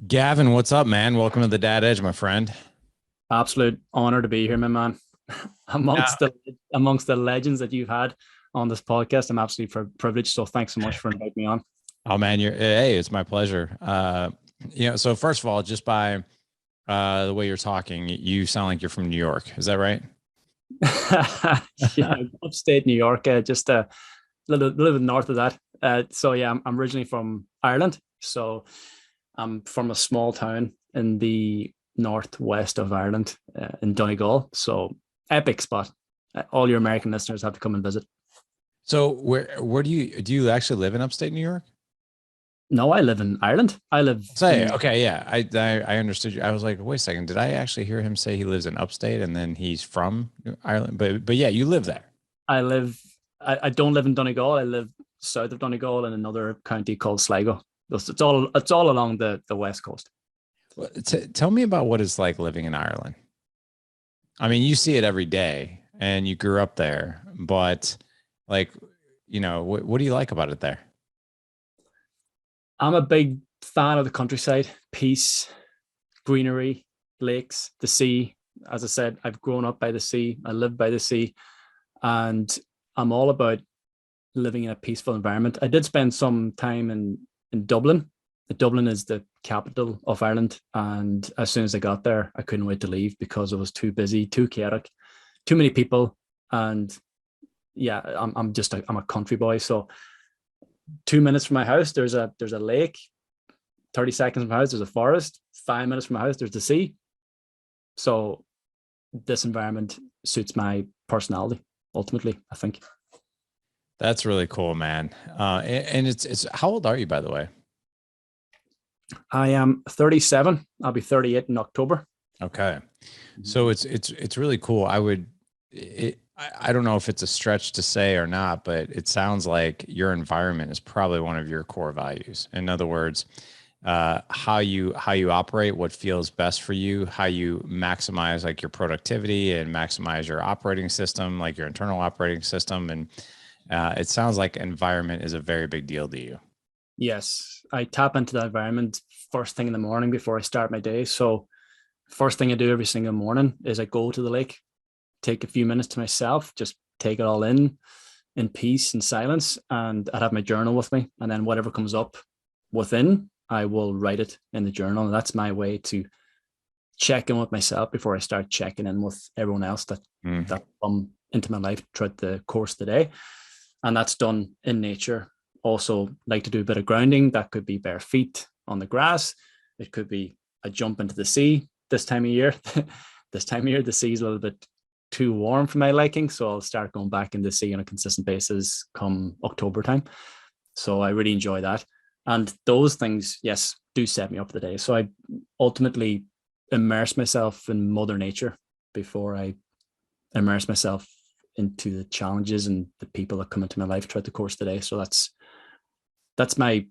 Gavin, what's up, man? Welcome to the Dad Edge, my friend. Absolute honor to be here, my man. Yeah. amongst the legends that you've had on this podcast, I'm absolutely privileged. So thanks so much for inviting me on. Oh man, hey, it's my pleasure. So first of all, just by the way you're talking, you sound like you're from New York. Is that right? Yeah, upstate New York, just a little bit north of that. So yeah, I'm originally from Ireland. So I'm from a small town in the northwest of Ireland, in Donegal. So epic spot. All your American listeners have to come and visit. So where do you actually live in upstate New York? No, I live in Ireland. I live Say, in okay, yeah. I understood you. I was like, wait a second, did I actually hear him say he lives in upstate and then he's from Ireland? But yeah, you live there. I live. I don't live in Donegal. I live south of Donegal in another county called Sligo. It's all along the west coast. Tell me about what it's like living in Ireland. I mean, you see it every day and you grew up there, but like, what do you like about it there? I'm a big fan of the countryside, peace, greenery, lakes, the sea. As I said, I've grown up by the sea. I live by the sea, and I'm all about living in a peaceful environment. I did spend some time in Dublin. Dublin is the capital of Ireland, and as soon as I got there, I couldn't wait to leave because it was too busy, too chaotic, too many people, and yeah, I'm a country boy. So 2 minutes from my house, there's a lake. 30 seconds from my house, there's a forest. 5 minutes from my house, there's the sea. So this environment suits my personality. Ultimately, I think. That's really cool, man. And it's how old are you, by the way? I am 37. I'll be 38 in October. Okay. So it's really cool. I don't know if it's a stretch to say or not, but it sounds like your environment is probably one of your core values. In other words, how you operate, what feels best for you, how you maximize like your productivity and maximize your operating system, like your internal operating system, and it sounds like environment is a very big deal to you. Yes, I tap into that environment first thing in the morning before I start my day. So first thing I do every single morning is I go to the lake, take a few minutes to myself, just take it all in peace and silence. And I'd have my journal with me. And then whatever comes up within, I will write it in the journal. And that's my way to check in with myself before I start checking in with everyone else Mm. that come into my life throughout the course of the day. And that's done in nature. Also, like to do a bit of grounding. That could be bare feet on the grass. It could be a jump into the sea this time of year. This time of year, the sea is a little bit too warm for my liking. So I'll start going back in the sea on a consistent basis come October time. So I really enjoy that. And those things, yes, do set me up for the day. So I ultimately immerse myself in Mother Nature before I immerse myself into the challenges and the people that come into my life throughout the course of the day. So that's my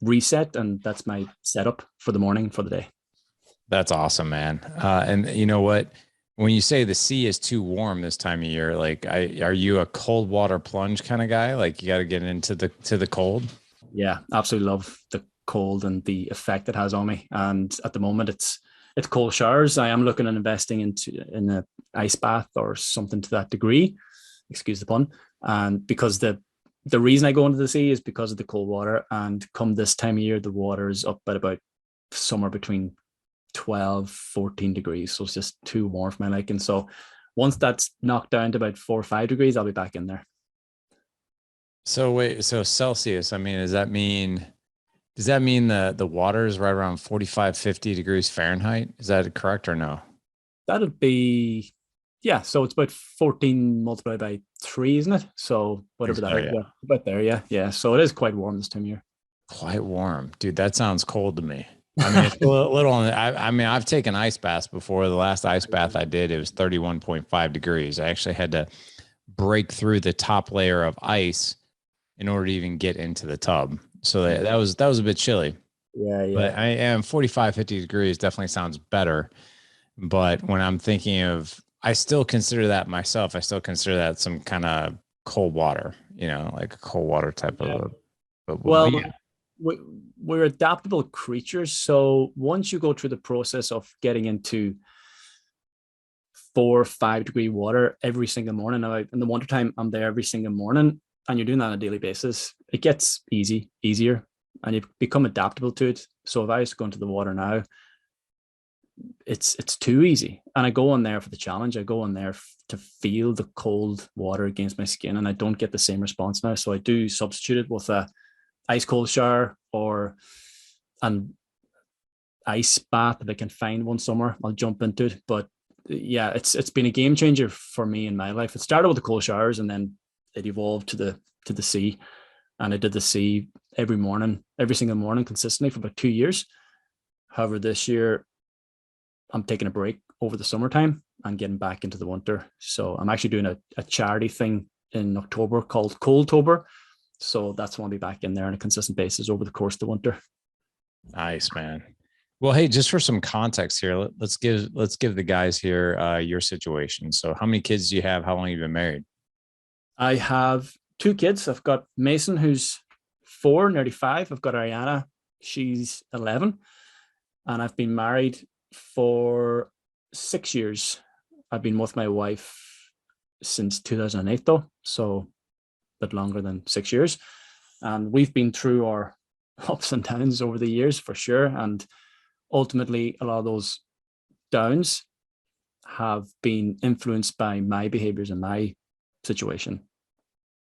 reset and that's my setup for the morning for the day. That's awesome, man. And you know what? When you say the sea is too warm this time of year, like are you a cold water plunge kind of guy? Like you got to get into the cold? Yeah, absolutely love the cold and the effect it has on me. And at the moment, it's cold showers. I am looking at investing in a ice bath or something to that degree. Excuse the pun. And because the reason I go into the sea is because of the cold water. And come this time of year, the water is up at about somewhere between 12, 14 degrees. So it's just too warm for my liking. So once that's knocked down to about 4 or 5 degrees, I'll be back in there. So wait, so Celsius, I mean, does that mean the water is right around 45, 50 degrees Fahrenheit? Is that correct or no? That'd be, yeah. So it's about 14 multiplied by three, isn't it? So I think whatever that so, is, yeah. yeah, about there. Yeah. Yeah. So it is quite warm this time of year. Quite warm. Dude, that sounds cold to me. I mean, it's a little I mean, I've taken ice baths before. The last ice bath I did, it was 31.5 degrees. I actually had to break through the top layer of ice in order to even get into the tub. So that was a bit chilly. Yeah. But Yeah. I am 45, 50 degrees definitely sounds better. But when I'm thinking of, I still consider that myself, I still consider that some kind of cold water, like a cold water type Yeah. of, but Well, yeah. we're adaptable creatures. So once you go through the process of getting into 4 or 5 degree water every single morning. Now, in the wintertime, I'm there every single morning, and you're doing that on a daily basis. It gets easier, and you become adaptable to it. So if I was to go into the water now, it's too easy. And I go in there for the challenge. I go in there to feel the cold water against my skin, and I don't get the same response now. So I do substitute it with a ice cold shower or an ice bath if I can find one somewhere. I'll jump into it. But yeah, it's been a game changer for me in my life. It started with the cold showers, and then it evolved to the sea. And I did the sea every morning, every single morning consistently for about 2 years. However, this year I'm taking a break over the summertime and getting back into the winter. So I'm actually doing a charity thing in October called Coldtober. So that's when I'll be back in there on a consistent basis over the course of the winter. Nice, man. Well, hey, just for some context here, let's give the guys here your situation. So how many kids do you have? How long have you been married? I have 2 kids. I've got Mason, who's 4, nearly 5. I've got Ariana, she's 11. And I've been married for 6 years. I've been with my wife since 2008, though, so a bit longer than 6 years. And we've been through our ups and downs over the years, for sure. And ultimately, a lot of those downs have been influenced by my behaviors and my situation.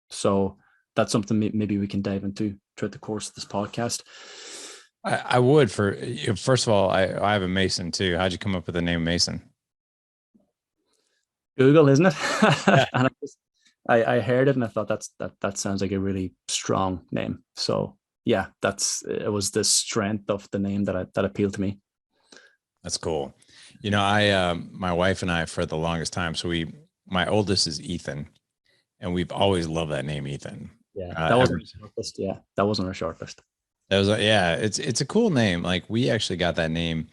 So that's something maybe we can dive into throughout the course of this podcast. I would. First of all, I have a Mason too. How'd you come up with the name Mason? Google, isn't it? Yeah. And I heard it and I thought that sounds like a really strong name. So yeah, it was the strength of the name that appealed to me. That's cool. You know, I my wife and I for the longest time. So my oldest is Ethan, and we've always loved that name, Ethan. Yeah, that wasn't our short list. Yeah, that wasn't our short list. That was yeah, it's a cool name. Like we actually got that name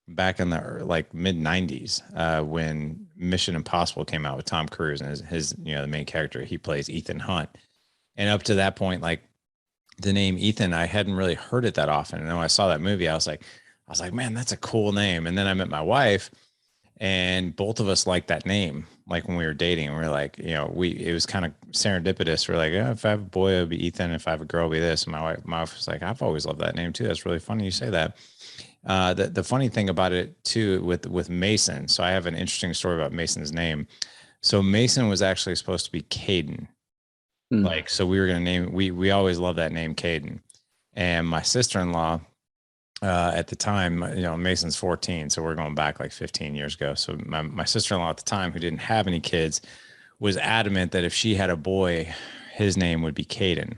back in the like mid '90s when Mission Impossible came out with Tom Cruise and his the main character he plays Ethan Hunt, and up to that point, like the name Ethan, I hadn't really heard it that often. And when I saw that movie, I was like, man, that's a cool name. And then I met my wife, and both of us liked that name. Like when we were dating, we were like, it was kind of serendipitous. We're like, if I have a boy, it'll be Ethan. If I have a girl, it'll be this. And my wife was like, I've always loved that name too. That's really funny you say that. The funny thing about it too with Mason. So I have an interesting story about Mason's name. So Mason was actually supposed to be Caden. Like, so we were going to name, we always loved that name Caden. And my sister-in-law, at the time, Mason's 14. So we're going back like 15 years ago. So my sister-in-law at the time, who didn't have any kids, was adamant that if she had a boy, his name would be Caden.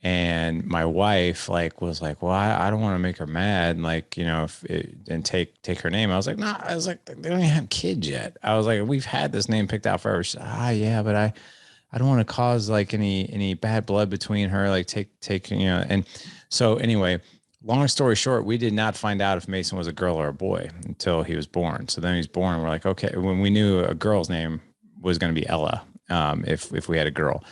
And my wife was like, well, I don't want to make her mad. Like, and take her name. I was like, nah, I was like, they don't even have kids yet. I was like, we've had this name picked out forever. She said, yeah, but I don't want to cause like any bad blood between her. Like take, and so anyway, long story short, we did not find out if Mason was a girl or a boy until he was born. So then he's born. We're like, okay, when we knew a girl's name was going to be Ella, if we had a girl.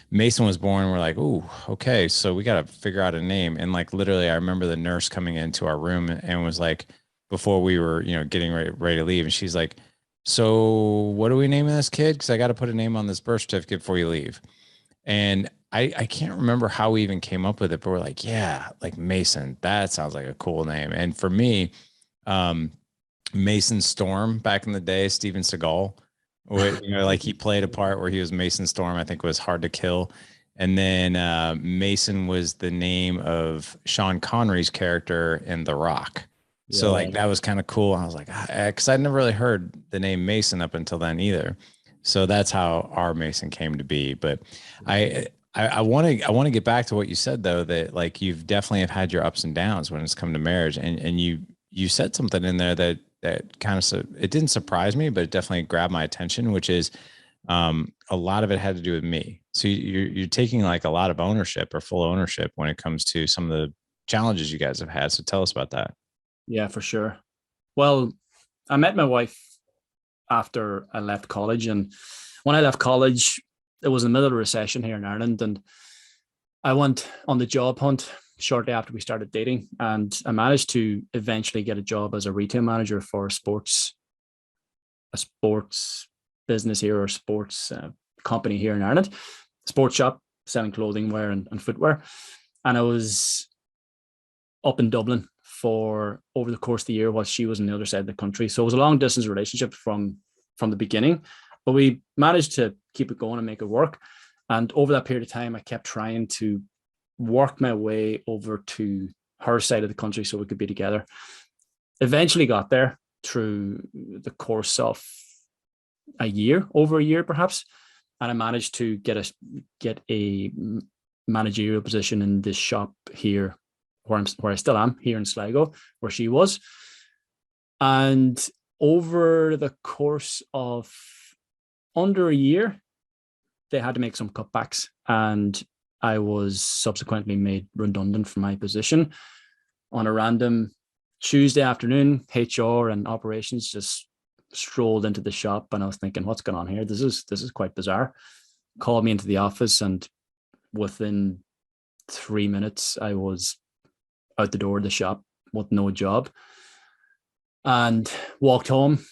Mason was born. We're like, ooh, okay. So we got to figure out a name. And like, literally, I remember the nurse coming into our room and was like, before we were, getting ready to leave. And she's like, so what are we naming this kid? Because I got to put a name on this birth certificate before you leave. And I can't remember how we even came up with it, but we're like, yeah, like Mason, that sounds like a cool name. And for me, Mason Storm back in the day, Steven Seagal, like he played a part where he was Mason Storm, I think was Hard to Kill. And then Mason was the name of Sean Connery's character in The Rock. So like that was kind of cool. I was like, because I'd never really heard the name Mason up until then either. So that's how our Mason came to be. But I want to get back to what you said though, that like you've definitely have had your ups and downs when it's come to marriage, and you said something in there that kind of it didn't surprise me, but it definitely grabbed my attention, which is a lot of it had to do with me. So you're taking like a lot of ownership or full ownership when it comes to some of the challenges you guys have had. So tell us about that. Yeah, for sure. Well, I met my wife after I left college, and when I left college, it was in the middle of a recession here in Ireland, and I went on the job hunt shortly after we started dating, and I managed to eventually get a job as a retail manager for a sports business here, or sports company here in Ireland, sports shop selling clothing, wear, and footwear. And I was up in Dublin for over the course of the year while she was on the other side of the country. So it was a long distance relationship from the beginning, but we managed to keep it going and make it work. And over that period of time, I kept trying to work my way over to her side of the country so we could be together. Eventually got there through the course of over a year perhaps, and I managed to get a managerial position in this shop here, where I still am, here in Sligo, where she was. And over the course of under a year, they had to make some cutbacks, and I was subsequently made redundant from my position. On a random Tuesday afternoon, HR and operations just strolled into the shop, and I was thinking, what's going on here? This is quite bizarre. Called me into the office, and within 3 minutes, I was out the door of the shop with no job, and walked home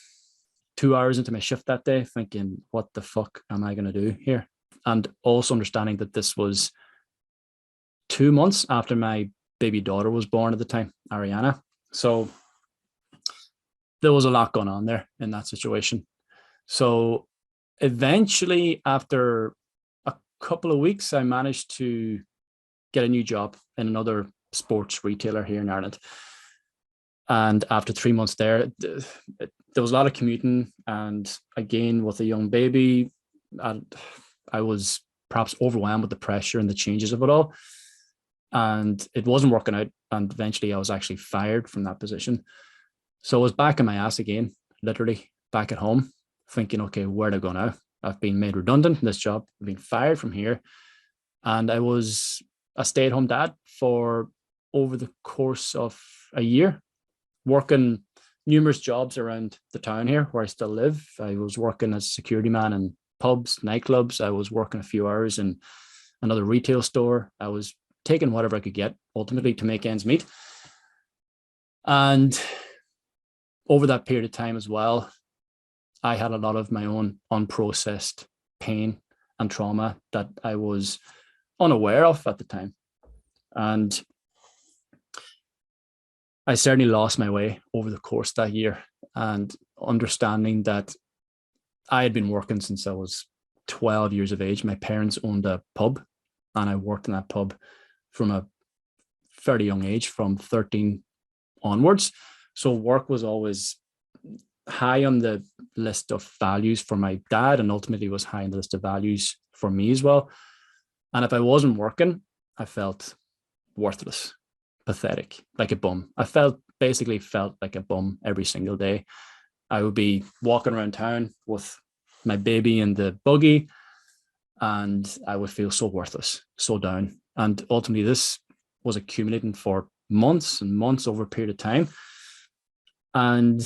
2 hours into my shift that day thinking, what the fuck am I going to do here? And also understanding that this was 2 months after my baby daughter was born at the time, Ariana. So there was a lot going on there in that situation. So eventually, after a couple of weeks, I managed to get a new job in another sports retailer here in Ireland. And after 3 months there was a lot of commuting, and again with a young baby, and I was perhaps overwhelmed with the pressure and the changes of it all, and it wasn't working out. And eventually I was actually fired from that position. So I was back in my ass again, literally back at home, thinking, okay, where do I go now? I've been made redundant in this job, I've been fired from here, and I was a stay-at-home dad for over the course of a year, working numerous jobs around the town here where I still live. I was working as a security man in pubs, nightclubs. I was working a few hours in another retail store. I was taking whatever I could get, ultimately, to make ends meet. And over that period of time as well, I had a lot of my own unprocessed pain and trauma that I was unaware of at the time. And I certainly lost my way over the course of that year, and understanding that I had been working since I was 12 years of age. My parents owned a pub, and I worked in that pub from a fairly young age, from 13 onwards. So work was always high on the list of values for my dad, and ultimately was high on the list of values for me as well. And if I wasn't working, I felt worthless, pathetic, like a bum. Basically felt like a bum every single day. I would be walking around town with my baby in the buggy, and I would feel so worthless, so down. And ultimately, this was accumulating for months and months over a period of time. And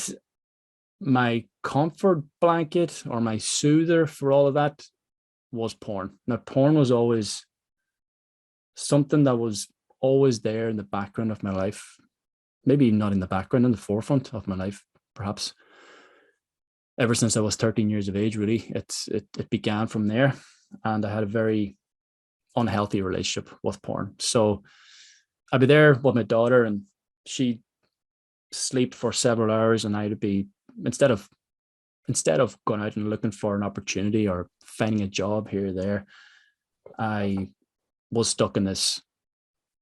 my comfort blanket, or my soother for all of that, was porn. Now, porn was always something that was always there in the background of my life. Maybe not in the background, in the forefront of my life, perhaps. Ever since I was 13 years of age, really, it began from there. And I had a very unhealthy relationship with porn. So I'd be there with my daughter, and she'd sleep for several hours, and I'd be, instead of going out and looking for an opportunity or finding a job here or there, I was stuck in this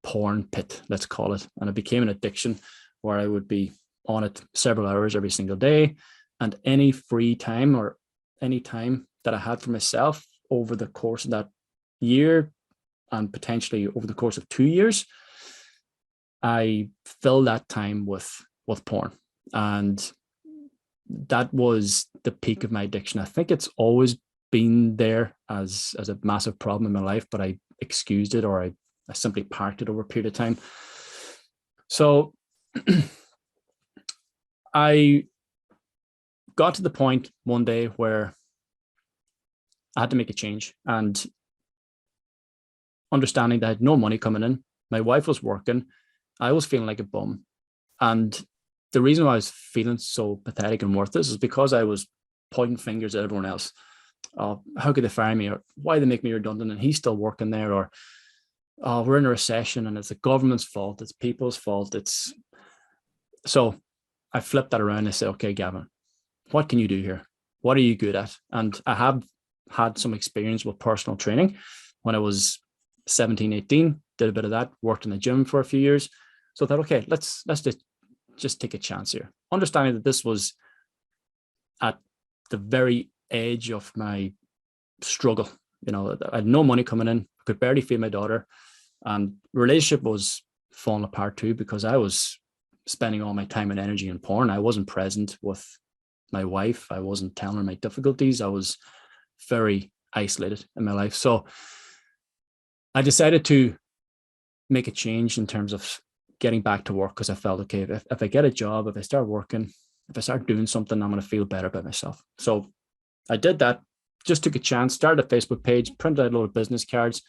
porn pit, let's call it. And it became an addiction where I would be on it several hours every single day. And any free time, or any time that I had for myself over the course of that year, and potentially over the course of 2 years, I filled that time with porn. And that was the peak of my addiction. I think it's always been there as a massive problem in my life, but I excused it, or I simply parked it over a period of time. So I got to the point one day where I had to make a change, and understanding that I had no money coming in, My wife was working. I was feeling like a bum. And the reason why I was feeling so pathetic and worthless is because I was pointing fingers at everyone else. How could they fire me? Or why they make me redundant? And he's still working there. Or we're in a recession and it's the government's fault. It's people's fault. So I flipped that around and I said, okay, Gavin, what can you do here? What are you good at? And I have had some experience with personal training when I was 17, 18, did a bit of that, worked in the gym for a few years. So I thought, okay, let's just take a chance here. Understanding that this was at the very edge of my struggle. I had no money coming in, could barely feed my daughter. And relationship was falling apart too, because I was spending all my time and energy in porn. I wasn't present with my wife. I wasn't telling her my difficulties. I was very isolated in my life. So I decided to make a change in terms of getting back to work, because I felt, okay, if I get a job, if I start working, if I start doing something, I'm going to feel better about myself. So I did that, just took a chance, started a Facebook page, printed out a load of business cards,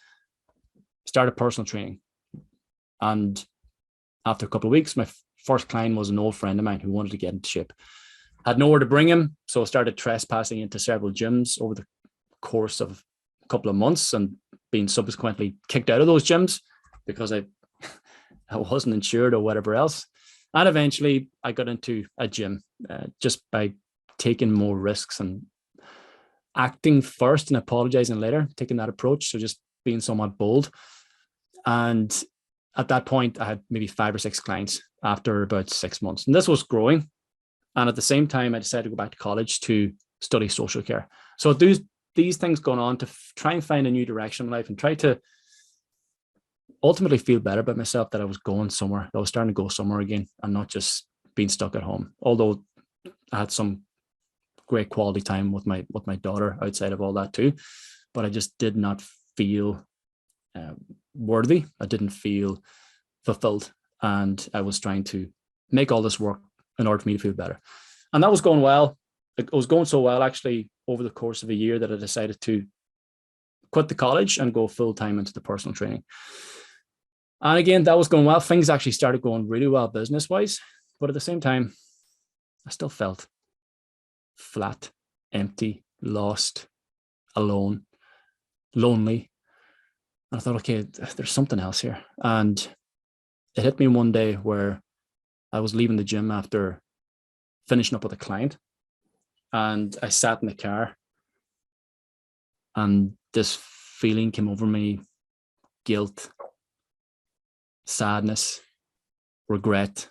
started personal training. And after a couple of weeks, my first client was an old friend of mine who wanted to get into shape. Had nowhere to bring him, so I started trespassing into several gyms over the course of a couple of months and being subsequently kicked out of those gyms because I wasn't insured or whatever else. And eventually I got into a gym just by taking more risks and acting first and apologizing later, taking that approach. So just being somewhat bold. And at that point, I had maybe 5 or 6 clients after about 6 months. And this was growing. And at the same time, I decided to go back to college to study social care. So these things going on to try and find a new direction in life and try to ultimately feel better about myself, that I was going somewhere, that I was starting to go somewhere again and not just being stuck at home. Although I had some great quality time with my daughter outside of all that too, but I just did not feel worthy. I didn't feel fulfilled, and I was trying to make all this work in order for me to feel better. And that was going well. It was going so well actually over the course of a year that I decided to quit the college and go full time into the personal training. And again, that was going well. Things actually started going really well business wise, but at the same time, I still felt flat, empty, lost, alone, lonely. And I thought, okay, there's something else here. And it hit me one day where I was leaving the gym after finishing up with a client, and I sat in the car and this feeling came over me: guilt, sadness, regret,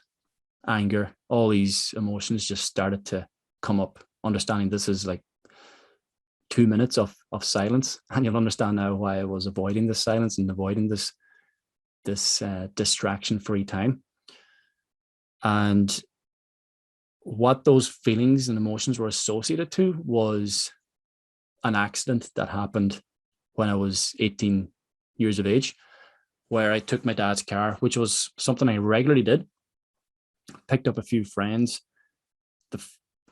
anger. All these emotions just started to come up, understanding this is like 2 minutes of silence. And you'll understand now why I was avoiding this silence and avoiding this distraction-free time. And what those feelings and emotions were associated to was an accident that happened when I was 18 years of age, where I took my dad's car, which was something I regularly did, picked up a few friends.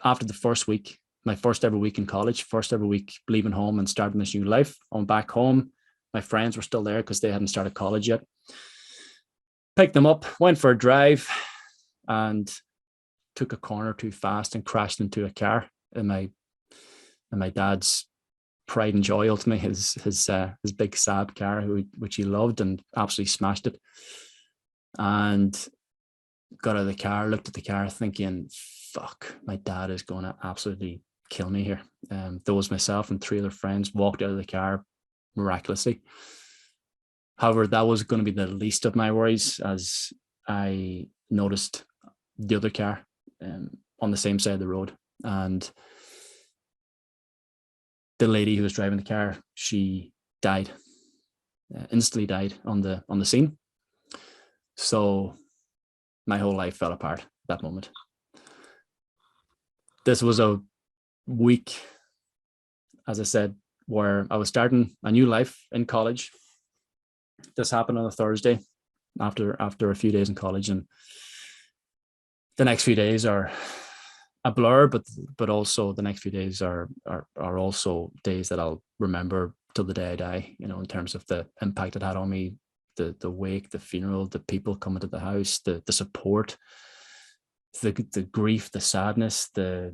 After the first week, my first ever week in college, first ever week leaving home and starting this new life, I'm back home. My friends were still there because they hadn't started college yet. Picked them up, went for a drive, and took a corner too fast and crashed into a car. And my dad's pride and joy, ultimately, his big Saab car, which he loved, and absolutely smashed it. And got out of the car, looked at the car, thinking, "Fuck, my dad is going to absolutely kill me here." There was myself and 3 other friends walked out of the car miraculously. However, that was going to be the least of my worries, as I noticed the other car on the same side of the road, and the lady who was driving the car, she died, instantly died on the scene. So my whole life fell apart at that moment. This was a week, as I said, where I was starting a new life in college. This happened on a Thursday after a few days in college, and the next few days are a blur, but also the next few days are also days that I'll remember till the day I die, in terms of the impact it had on me the wake, the funeral, the people coming to the house, the support, the grief, the sadness, the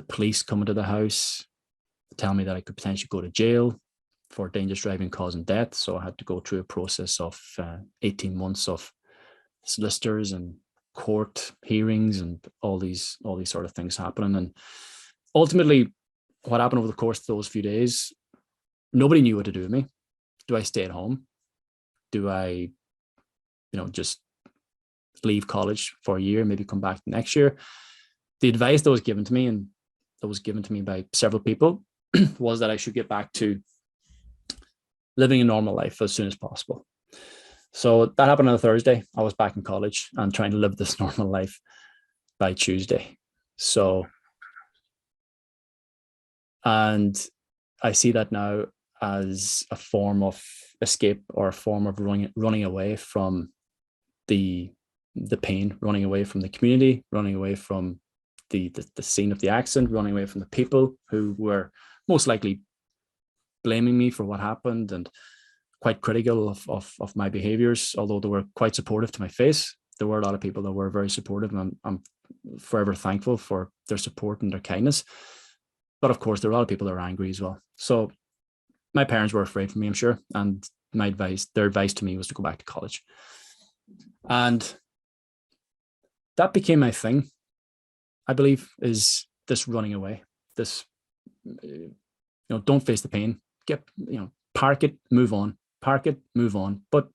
police coming to the house, tell me that I could potentially go to jail for dangerous driving causing death. So I had to go through a process of 18 months of solicitors and court hearings and all these sort of things happening. And ultimately, what happened over the course of those few days, nobody knew what to do with me. Do I stay at home? Do I, just leave college for a year, maybe come back next year? The advice that was given to me, and that was given to me by several people, was that I should get back to living a normal life as soon as possible. So that happened on a Thursday. I was back in college and trying to live this normal life by Tuesday. So, and I see that now as a form of escape, or a form of running away from the pain, running away from the community, running away from the scene of the accident, running away from the people who were most likely blaming me for what happened and quite critical of my behaviors. Although they were quite supportive to my face, there were a lot of people that were very supportive, and I'm forever thankful for their support and their kindness. But of course, there were a lot of people that were angry as well. So my parents were afraid for me, I'm sure, and their advice to me was to go back to college. And that became my thing, I believe, is this running away, this, don't face the pain, park it, move on, park it, move on. But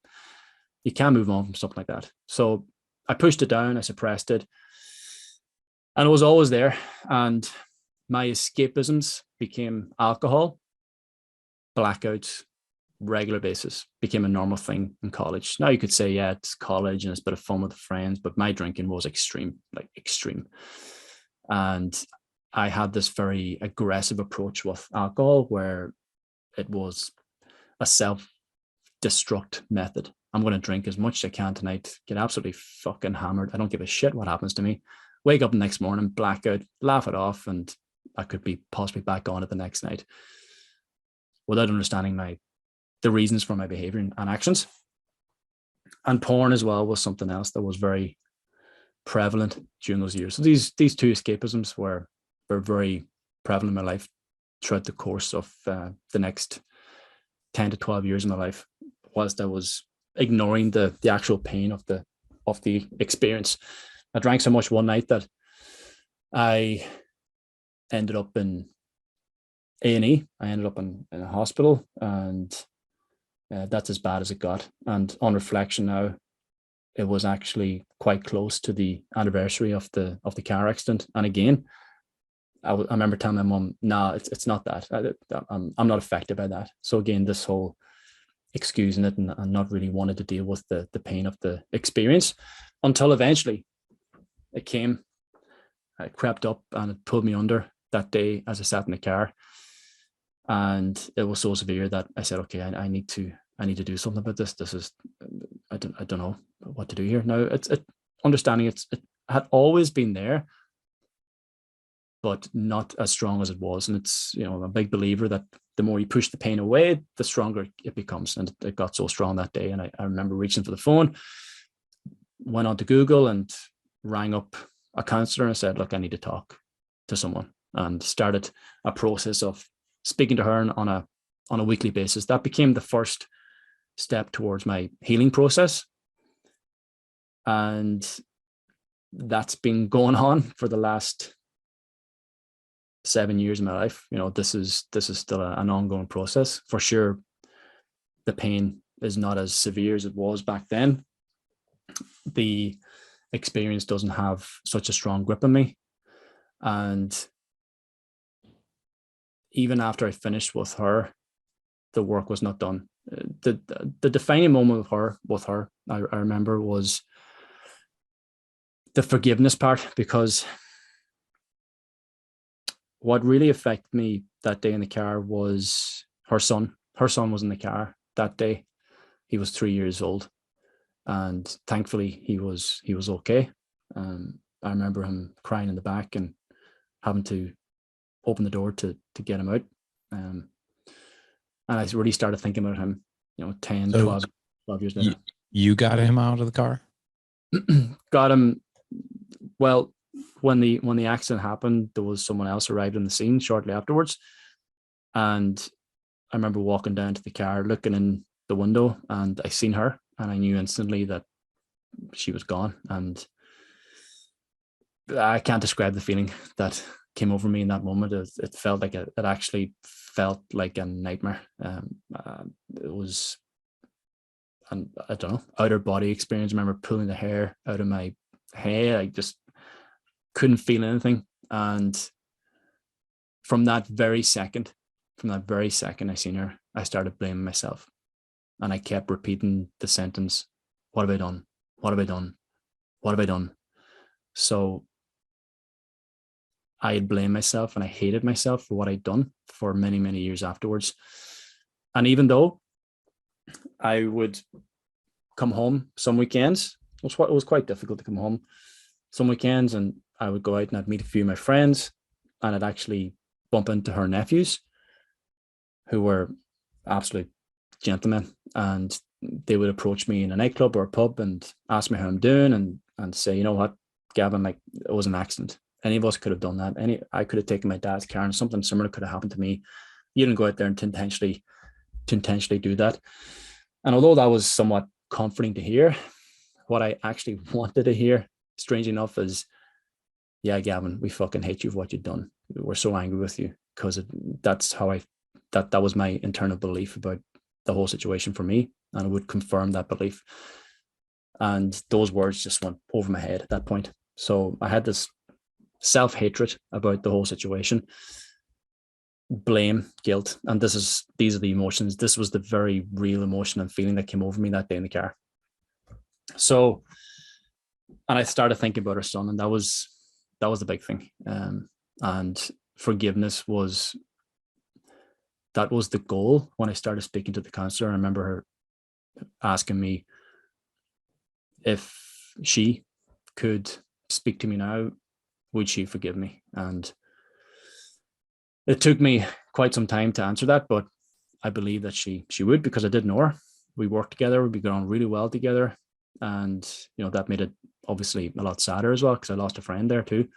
you can't move on from something like that. So I pushed it down, I suppressed it, and it was always there. And my escapisms became alcohol, blackouts, regular basis, became a normal thing in college. Now you could say, yeah, it's college and it's a bit of fun with the friends, but my drinking was extreme, like extreme. And I had this very aggressive approach with alcohol, where it was a self-destruct method. I'm going to drink as much as I can tonight, get absolutely fucking hammered. I don't give a shit what happens to me. Wake up the next morning, blackout, laugh it off, and I could be possibly back on it the next night, without understanding the reasons for my behavior and actions. And porn as well was something else that was very prevalent during those years. So these two escapisms were very prevalent in my life throughout the course of the next 10 to 12 years of my life, whilst I was ignoring the actual pain of the experience. I drank so much one night that I ended up in A&E. I ended up in a hospital, and that's as bad as it got. And on reflection now, it was actually quite close to the anniversary of the car accident. And again, I remember telling my mom, "No, it's not that. I'm not affected by that." So again, this whole excusing it and not really wanting to deal with the pain of the experience, until eventually it came. I crept up and it pulled me under that day as I sat in the car. And it was so severe that I said, okay, I need to do something about this. This is, I don't know what to do here. Now it's understanding it had always been there, but not as strong as it was. And it's, I'm a big believer that the more you push the pain away, the stronger it becomes. And it got so strong that day. And I remember reaching for the phone, went on to Google and rang up a counselor and said, look, I need to talk to someone, and started a process of speaking to her on a weekly basis. That became the first step towards my healing process. And that's been going on for the last 7 years of my life. This is still an ongoing process. For sure, the pain is not as severe as it was back then. The experience doesn't have such a strong grip on me. And even after I finished with her, the work was not done. The defining moment with her, I remember, was the forgiveness part, because what really affected me that day in the car was her son. Her son was in the car that day. He was 3 years old, and thankfully he was okay. I remember him crying in the back and having to open the door to get him out. And I really started thinking about him, 10, So 12. 12 years You, later. you got him out of the car? Got him. Well, when the accident happened, there was someone else arrived on the scene shortly afterwards, and I remember walking down to the car, looking in the window, and I seen her, and I knew instantly that she was gone. And I can't describe the feeling that came over me in that moment. It felt like it actually felt like a nightmare. It was an, I don't know, outer body experience. I remember pulling the hair out of my head. I just couldn't feel anything. And from that very second, I seen her, I started blaming myself. And I kept repeating the sentence, what have I done? What have I done? What have I done? So I blamed myself and I hated myself for what I'd done for many, many years afterwards. And even though I would come home some weekends, it was quite difficult to come home some weekends, and I would go out and I'd meet a few of my friends, and I'd actually bump into her nephews, who were absolute gentlemen, and they would approach me in a nightclub or a pub and ask me how I'm doing, and say, you know what, Gavin, like, it was an accident. Any of us could have done that. I could have taken my dad's car and something similar could have happened to me. You didn't go out there and to intentionally do that. And although that was somewhat comforting to hear, what I actually wanted to hear, strange enough, is, yeah, Gavin, we fucking hate you for what you've done. We're so angry with you, because that's how that was my internal belief about the whole situation for me, and it would confirm that belief. And those words just went over my head at that point. So I had this self-hatred about the whole situation, blame, guilt, and these are the emotions. This was the very real emotion and feeling that came over me that day in the car. So, and I started thinking about her son, and that was the big thing. And forgiveness was the goal when I started speaking to the counselor. I remember her asking me if she could speak to me now, would she forgive me? And it took me quite some time to answer that, but I believe that she would, because I did know her. We worked together, we got on really well together, and that made it obviously a lot sadder as well, because I lost a friend there too.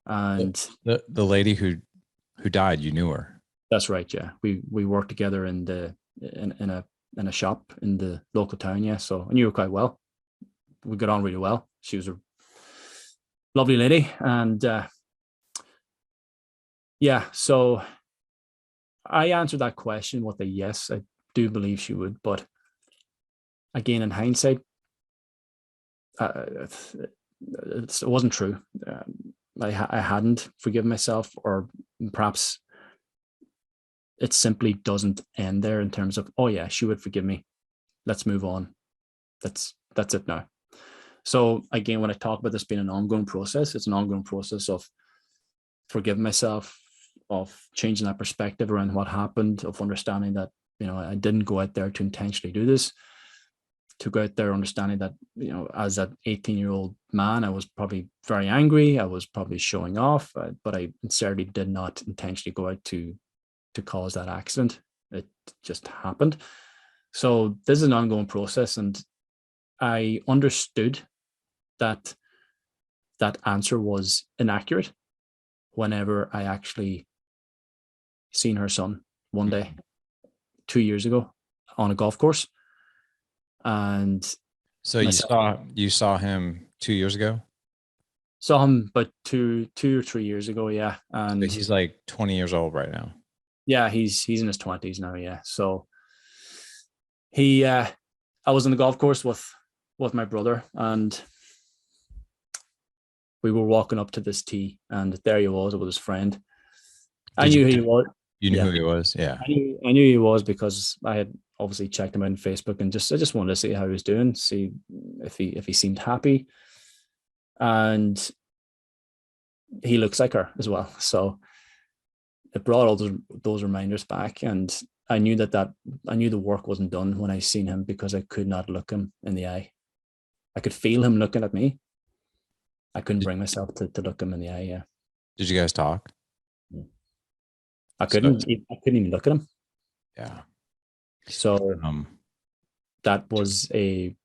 And the lady who died, you knew her? That's right. Yeah, we worked together in a shop in the local town. Yeah, so I knew her quite well. We got on really well. She was a lovely lady, and yeah. So I answered that question with a yes. I do believe she would, but again, in hindsight, it wasn't true. I hadn't forgiven myself, or perhaps it simply doesn't end there in terms of, oh yeah, she would forgive me, let's move on. That's it now. So again, when I talk about this being an ongoing process, it's an ongoing process of forgiving myself, of changing that perspective around what happened, of understanding that, I didn't go out there to intentionally do this, to go out there understanding that, as an 18-year-old man, I was probably very angry. I was probably showing off, but I sincerely did not intentionally go out to cause that accident. It just happened. So this is an ongoing process, and I understood that answer was inaccurate whenever I actually seen her son one day 2 years ago on a golf course. And so you saw him 2 years ago? Saw him about two or 3 years ago, yeah. And so he's like 20 years old right now? Yeah, he's in his 20s now, yeah. So I was on the golf course with my brother, and we were walking up to this tee, and there he was with his friend. I knew who he was. You knew who he was? Yeah. I knew he was, because I had obviously checked him out on Facebook, and I just wanted to see how he was doing, see if he seemed happy. And he looks like her as well. So it brought all those reminders back, and I knew I knew the work wasn't done when I seen him, because I could not look him in the eye. I could feel him looking at me. I couldn't bring myself to look him in the eye. Yeah. Did you guys talk? I couldn't even look at him. Yeah. So that was a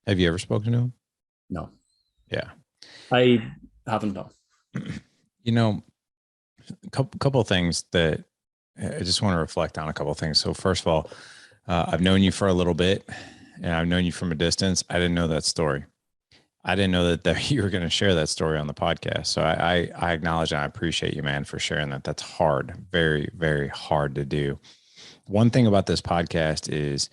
Have you ever spoken to him? no. Yeah. I haven't, no. You know, couple of things that I just want to reflect on a couple of things. So first of all, I've known you for a little bit and I've known you from a distance. I didn't know that story. I didn't know that you were going to share that story on the podcast. So I acknowledge and I appreciate you, man, for sharing that. That's hard, very, very hard to do. One thing about this podcast is,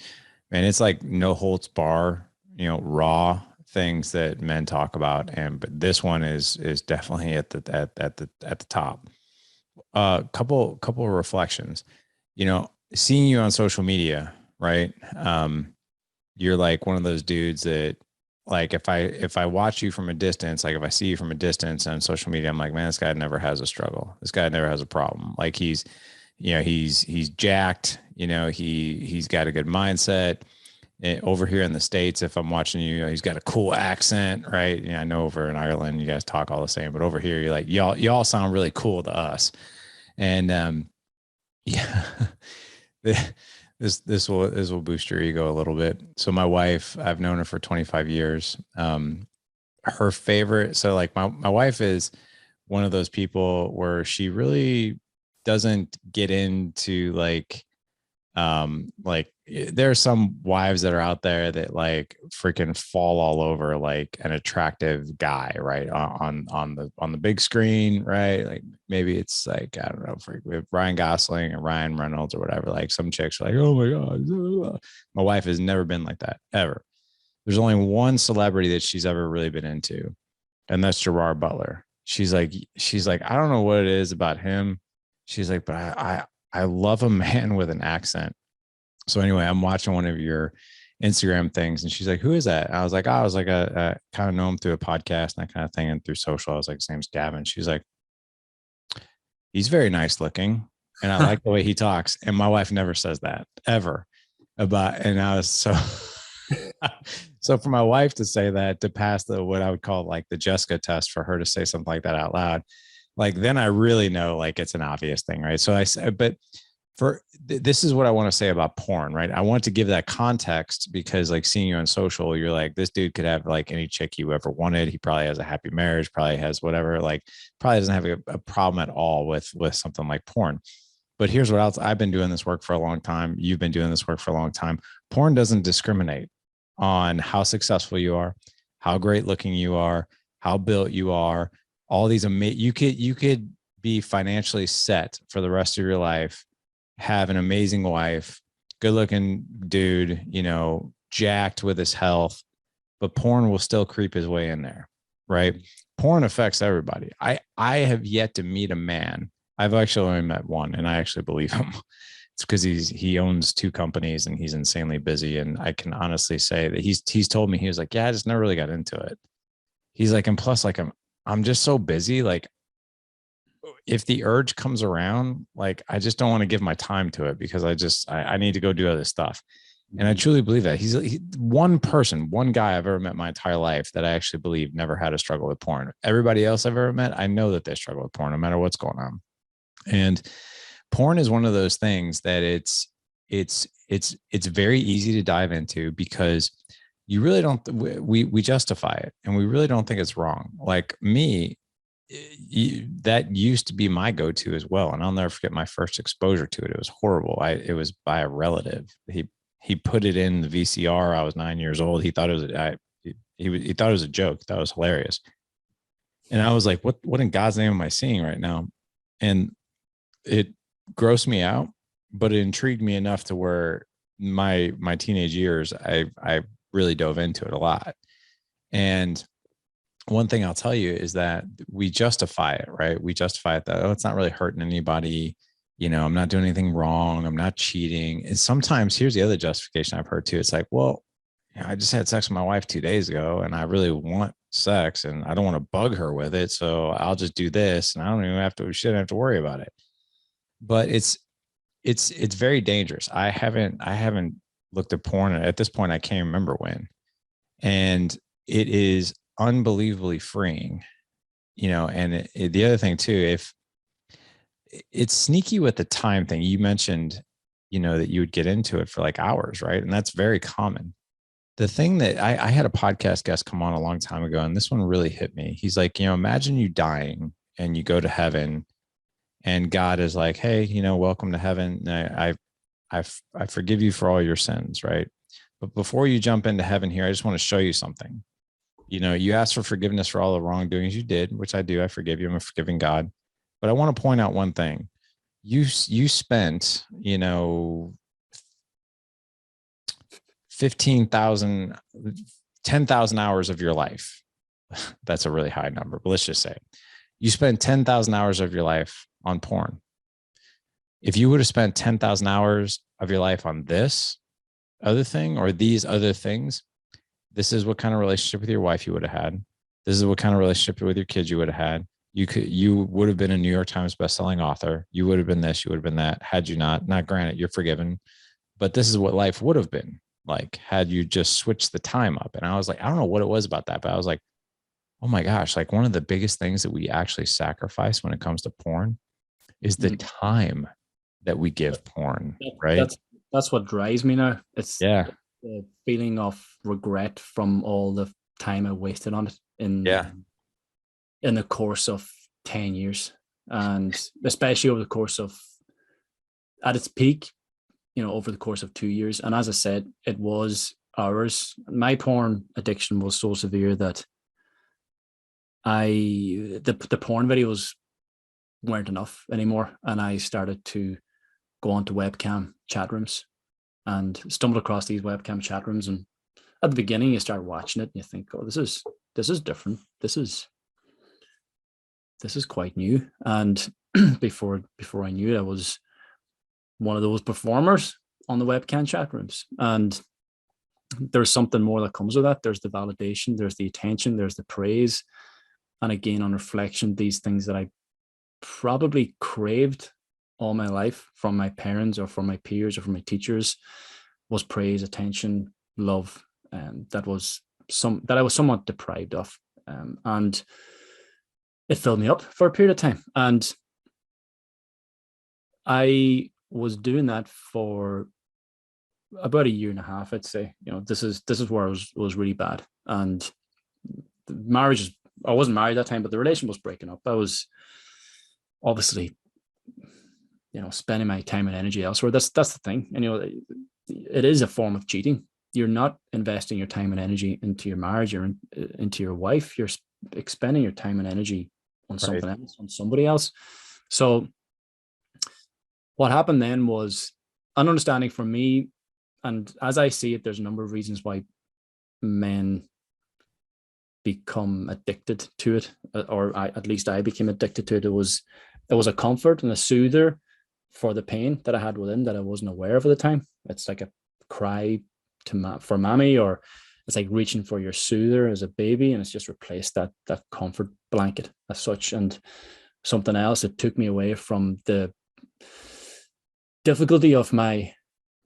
man, it's like no holds bar, raw things that men talk about. But this one is definitely at the top. Couple of reflections. Seeing you on social media, right? You're like one of those dudes that, like, if I watch you from a distance, like if I see you from a distance on social media, I'm like, man, this guy never has a struggle. This guy never has a problem. Like he's jacked. He's got a good mindset. Over here in the States, if I'm watching you, he's got a cool accent, right? I know over in Ireland, you guys talk all the same, but over here, you're like, y'all sound really cool to us. And yeah, this will boost your ego a little bit. So my wife, I've known her for 25 years. Her favorite, so like my wife is one of those people where she really doesn't get into like there are some wives that are out there that like freaking fall all over like an attractive guy, right? On the big screen, right? Like maybe it's like, I don't know, for Ryan Gosling or Ryan Reynolds or whatever. Like some chicks are like, oh my God. My wife has never been like that ever. There's only one celebrity that she's ever really been into, and that's Gerard Butler. She's like, I don't know what it is about him. She's like, but I love a man with an accent. So anyway, I'm watching one of your Instagram things, and she's like, "Who is that?" And I was like, I kind of know him through a podcast and that kind of thing, and through social. I was like, "His name's Gavin." She's like, "He's very nice looking, and I like the way he talks." And my wife never says that ever about. And I was so so for my wife to say that, to pass the what I would call like the Jessica test, for her to say something like that out loud, like then I really know like it's an obvious thing, right? So I said, but this is what I want to say about porn, right? I want to give that context because like seeing you on social, you're like, this dude could have like any chick you ever wanted. He probably has a happy marriage, probably has whatever, like probably doesn't have a problem at all with something like porn. But here's what else. I've been doing this work for a long time. You've been doing this work for a long time. Porn doesn't discriminate on how successful you are, how great looking you are, how built you are. All these you could be financially set for the rest of your life, have an amazing wife, good looking dude, jacked with his health, but porn will still creep his way in there, right? Porn affects everybody. I have yet to meet a man. I've actually only met one, and I actually believe him. It's because he owns two companies and he's insanely busy. And I can honestly say that he's told me, he was like, yeah, I just never really got into it. He's like, and plus, like I'm just so busy. Like if the urge comes around, like I just don't want to give my time to it because I need to go do other stuff. And I truly believe that he's one guy I've ever met my entire life that I actually believe never had a struggle with porn. Everybody else I've ever met, I know that they struggle with porn no matter what's going on. And porn is one of those things that it's very easy to dive into because you really don't, we justify it and we really don't think it's wrong. Like me, that used to be my go-to as well. And I'll never forget my first exposure to it. It was horrible. It was by a relative. He put it in the VCR. I was 9 years old. He thought it was, he thought it was a joke. That was hilarious. And I was like, what in God's name am I seeing right now? And it grossed me out, but it intrigued me enough to where my teenage years, I really dove into it a lot. And one thing I'll tell you is that we justify it, right? We justify it that, oh, it's not really hurting anybody. I'm not doing anything wrong. I'm not cheating. And sometimes here's the other justification I've heard too. It's like, well, I just had sex with my wife 2 days ago and I really want sex and I don't want to bug her with it. So I'll just do this and I don't even shouldn't have to worry about it. But it's very dangerous. I haven't looked at porn at this point. I can't remember when. And it is unbelievably freeing, and the other thing too, if it's sneaky with the time thing, you mentioned, that you would get into it for like hours, right? And that's very common. the thing that I had a podcast guest come on a long time ago, and this one really hit me. He's like, imagine you dying and you go to heaven, and God is like, hey, welcome to heaven. I forgive you for all your sins, right? But before you jump into heaven here, I just want to show you something. You asked for forgiveness for all the wrongdoings you did, which I do. I forgive you. I'm a forgiving God. But I want to point out one thing. You spent, 15,000, 10,000 hours of your life. That's a really high number, but let's just say you spend 10,000 hours of your life on porn. If you would have spent 10,000 hours of your life on this other thing or these other things, this is what kind of relationship with your wife you would have had. This is what kind of relationship with your kids you would have had. You would have been a New York Times bestselling author. You would have been this, you would have been that. Had you not granted, you're forgiven. But this is what life would have been like had you just switched the time up. And I was like, I don't know what it was about that, but I was like, oh my gosh, like one of the biggest things that we actually sacrifice when it comes to porn is the time that we give porn, right? That's what drives me now. It's yeah, the feeling of regret from all the time I wasted on it in the course of 10 years, and especially over the course of, at its peak, over the course of 2 years. And as I said, it was hours. My porn addiction was so severe that the porn videos weren't enough anymore, and I started to go onto webcam chat rooms and stumbled across these webcam chat rooms. And at the beginning, you start watching it and you think, oh, this is different. This is quite new. And before I knew it, I was one of those performers on the webcam chat rooms. And there's something more that comes with that. There's the validation, there's the attention, there's the praise. And again, on reflection, these things that I probably craved all my life from my parents or from my peers or from my teachers was praise, attention, love. That I was somewhat deprived of. And it filled me up for a period of time. And I was doing that for about a year and a half, I'd say. This is where I was really bad. And the I wasn't married at that time, but the relation was breaking up. I was obviously, spending my time and energy elsewhere. That's the thing. And, it is a form of cheating. You're not investing your time and energy into your marriage or into your wife. You're expending your time and energy on something else, on somebody else. So what happened then was an understanding for me. And as I see it, there's a number of reasons why men become addicted to it, or at least I became addicted to it. It was a comfort and a soother for the pain that I had within that I wasn't aware of at the time. It's like a cry for mommy, or it's like reaching for your soother as a baby, and it's just replaced that comfort blanket as such. And something else, it took me away from the difficulty of my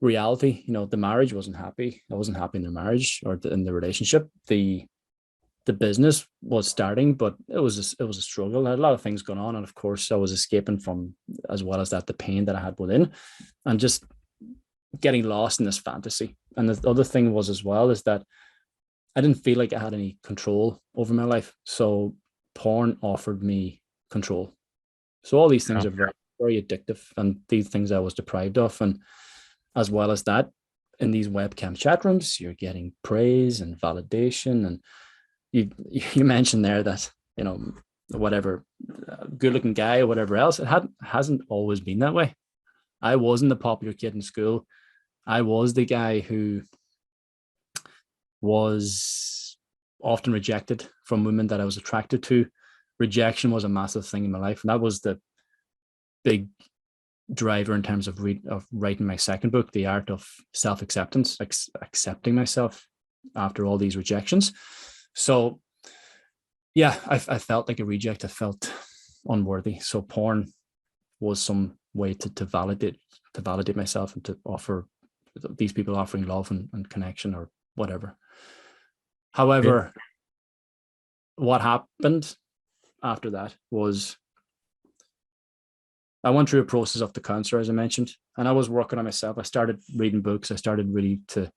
reality. The marriage wasn't happy. I wasn't happy in the marriage or in the relationship. The business was starting, but it was a struggle. I had a lot of things going on, and of course, I was escaping from, as well as that, the pain that I had within, and just getting lost in this fantasy. And the other thing was as well is that I didn't feel like I had any control over my life. So porn offered me control. So all these things are very, very addictive, and these things I was deprived of. And as well as that, in these webcam chat rooms, you're getting praise and validation. And you mentioned there that, whatever good looking guy or whatever else, it hasn't always been that way. I wasn't the popular kid in school. I was the guy who was often rejected from women that I was attracted to. Rejection was a massive thing in my life, and that was the big driver in terms of writing my second book, The Art of Self-Acceptance, accepting myself after all these rejections. So yeah, I felt like a reject. I felt unworthy. So porn was some way to validate myself, and to offer these people offering love and connection or whatever. However, what happened after that was I went through a process of the counselor, as I mentioned, and I was working on myself. I started reading books. I started really to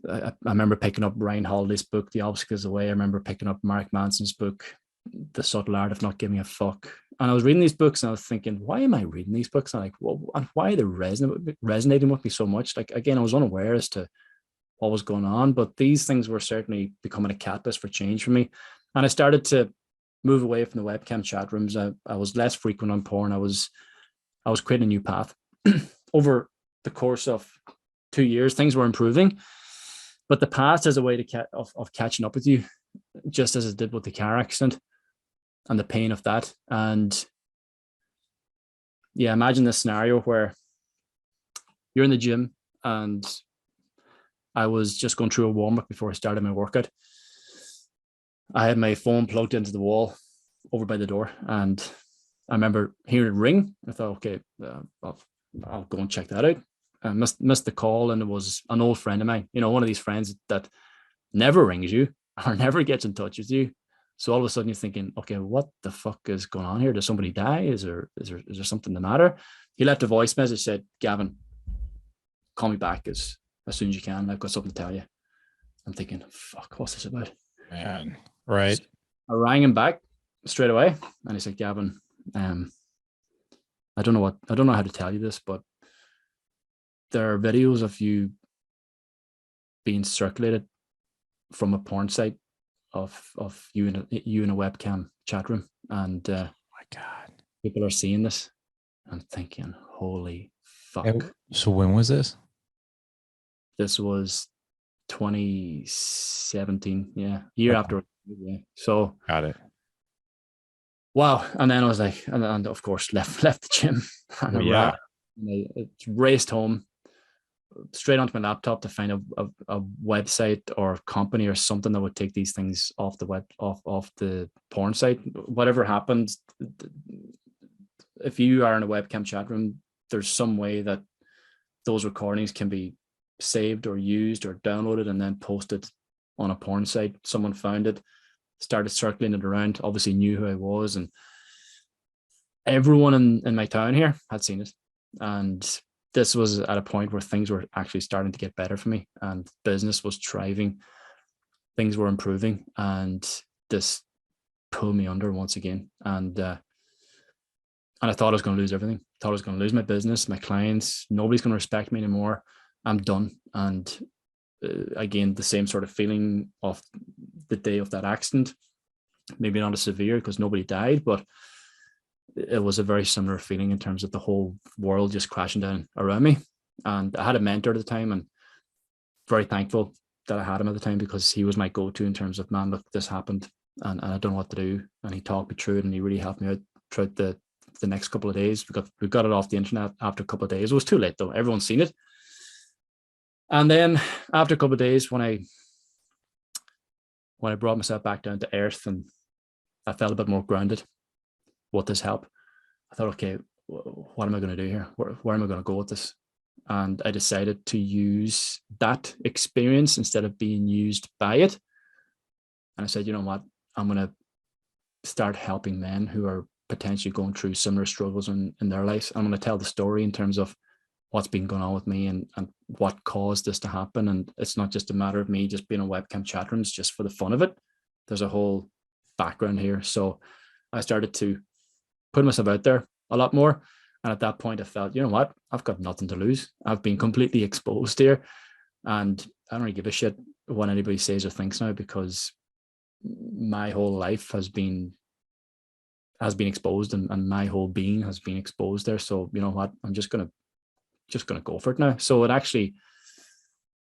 I remember picking up Ryan Holiday's book, The Obstacle Is the Way. I remember picking up Mark Manson's book, The Subtle Art of Not Giving a Fuck. And I was reading these books and I was thinking, why am I reading these books? And like, well, and why are they resonating with me so much? Like, again, I was unaware as to what was going on, but these things were certainly becoming a catalyst for change for me. And I started to move away from the webcam chat rooms. I was less frequent on porn. I was creating a new path. Over the course of 2 years, things were improving, but the past is a way to of catching up with you, just as it did with the car accident and the pain of that. And yeah, imagine this scenario where you're in the gym and I was just going through a warm-up before I started my workout. I had my phone plugged into the wall over by the door, and I remember hearing it ring. I thought, okay, I'll go and check that out. I missed the call, and it was an old friend of mine, one of these friends that never rings you or never gets in touch with you. So all of a sudden you're thinking, okay, what the fuck is going on here? Does somebody die? Is there something the matter? He left a voice message, said, Gavin, call me back as soon as you can. I've got something to tell you. I'm thinking, fuck, what's this about? Man, right. So I rang him back straight away, and he said, Gavin, I don't know how to tell you this, but there are videos of you being circulated from a porn site of you in a webcam chat room, and my God, people are seeing this. I'm thinking, holy fuck. So when was this? This was 2017, year after. Yeah. So got it. Wow. And then I was like, and of course left the gym and I raced home straight onto my laptop to find a website or company or something that would take these things off the web, off the porn site. Whatever happens, if you are in a webcam chat room, there's some way that those recordings can be saved or used or downloaded and then posted on a porn site. Someone found it, started circling it around, obviously knew who I was, and everyone in my town here had seen it. And this was at a point where things were actually starting to get better for me, and business was thriving, things were improving, and this pulled me under once again. And I thought I was going to lose everything. Thought I was going to lose my business, my clients. Nobody's going to respect me anymore. I'm done. And again, the same sort of feeling of the day of that accident. Maybe not as severe because nobody died, but it was a very similar feeling in terms of the whole world just crashing down around me. And I had a mentor at the time, and very thankful that I had him at the time, because he was my go-to in terms of, man, look, this happened and I don't know what to do. And he talked me through it, and he really helped me out throughout the next couple of days. We got it off the internet after a couple of days. It was too late though. Everyone's seen it. And then after a couple of days, when I brought myself back down to earth and I felt a bit more grounded with this help, I thought, okay, what am I going to do here? Where am I going to go with this? And I decided to use that experience instead of being used by it. And I said, you know what? I'm going to start helping men who are potentially going through similar struggles in their lives. I'm going to tell the story in terms of what's been going on with me and what caused this to happen. And it's not just a matter of me just being on webcam chat rooms just for the fun of it. There's a whole background here. So I started to put myself out there a lot more. And at that point I felt, you know what? I've got nothing to lose. I've been completely exposed here. And I don't really give a shit what anybody says or thinks now, because my whole life has been exposed, and my whole being has been exposed there. So you know what? I'm just gonna go for it now. So it actually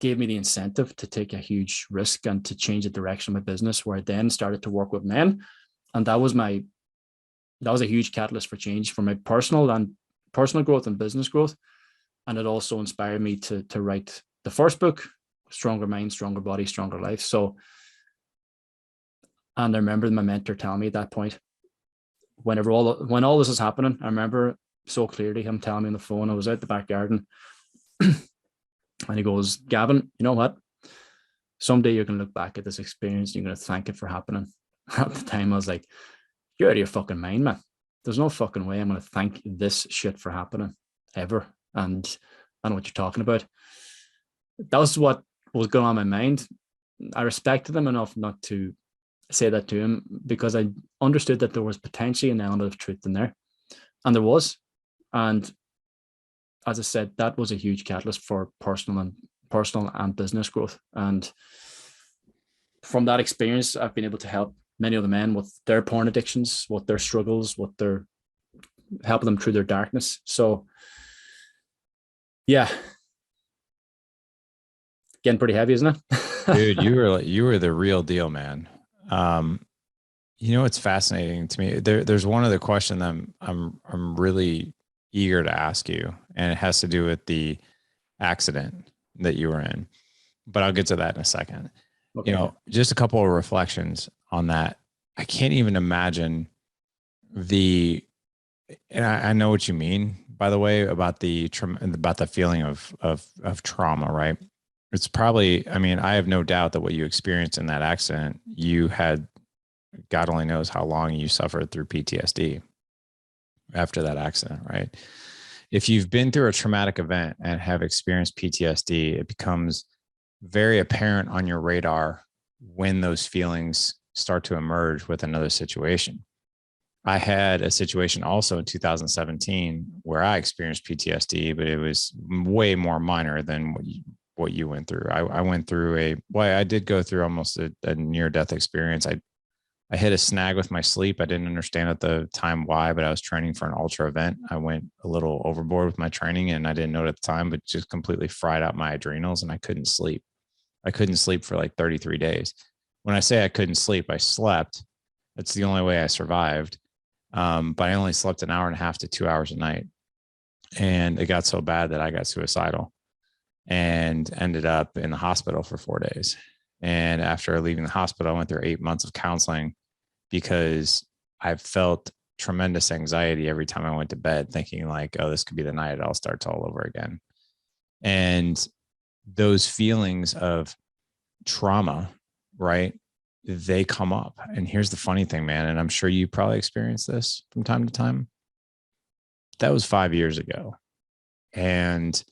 gave me the incentive to take a huge risk and to change the direction of my business, where I then started to work with men. And that was a huge catalyst for change for my personal growth and business growth. And it also inspired me to write the first book, Stronger Mind, Stronger Body, Stronger Life. So, and I remember my mentor telling me at that point, when all this is happening, I remember so clearly him telling me on the phone. I was out the back garden and he goes, Gavin, you know what? Someday you're going to look back at this experience and you're going to thank it for happening. At the time, I was like, you're out of your fucking mind, man. There's no fucking way I'm going to thank this shit for happening ever. And I know what you're talking about. That was what was going on in my mind, I respected him enough not to say that to him, because I understood that there was potentially an element of truth in there, and there was. And as I said, that was a huge catalyst for personal and business growth. And from that experience, I've been able to help many other men with their porn addictions, with their struggles, with their helping them through their darkness. So yeah, getting pretty heavy, isn't it? Dude, you were the real deal, man. Um, you know, it's fascinating to me. There's one other question that I'm really eager to ask you, and it has to do with the accident that you were in. But I'll get to that in a second. Okay. You know, just a couple of reflections on that. I can't even imagine the, and I know what you mean, by the way, about the feeling of trauma, right? It's probably, I mean, I have no doubt that what you experienced in that accident, you had, God only knows how long you suffered through PTSD after that accident, right? If you've been through a traumatic event and have experienced PTSD, it becomes very apparent on your radar when those feelings start to emerge with another situation. I had a situation also in 2017 where I experienced PTSD, but it was way more minor than what you went through. I went through I did go through almost a near-death experience. I hit a snag with my sleep. I didn't understand at the time why, but I was training for an ultra event. I went a little overboard with my training, and I didn't know it at the time, but just completely fried out my adrenals, and I couldn't sleep. I couldn't sleep for like 33 days. When I say I couldn't sleep, I slept. That's the only way I survived. But I only slept an hour and a half to 2 hours a night. And it got so bad that I got suicidal and ended up in the hospital for 4 days. And after leaving the hospital, I went through 8 months of counseling because I felt tremendous anxiety every time I went to bed, thinking like, oh, this could be the night it all starts all over again. And those feelings of trauma, right? They come up. And here's the funny thing, man. And I'm sure you probably experience this from time to time. That was 5 years ago. And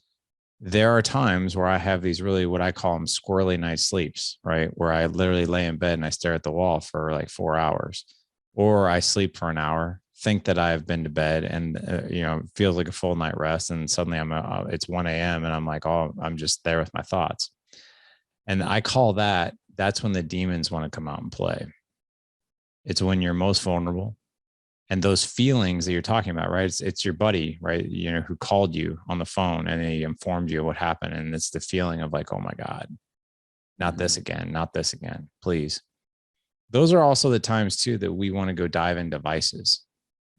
there are times where I have these really, what I call them squirrely night sleeps, right? Where I literally lay in bed and I stare at the wall for like 4 hours, or I sleep for an hour, think that I've been to bed, and it feels like a full night rest. And suddenly it's 1 a.m. and I'm like, oh, I'm just there with my thoughts. And I call that's when the demons want to come out and play. It's when you're most vulnerable. And those feelings that you're talking about, right? It's your buddy, right? Who called you on the phone and he informed you of what happened. And it's the feeling of like, oh my God, not this again, not this again, please. Those are also the times too that we want to go dive into vices.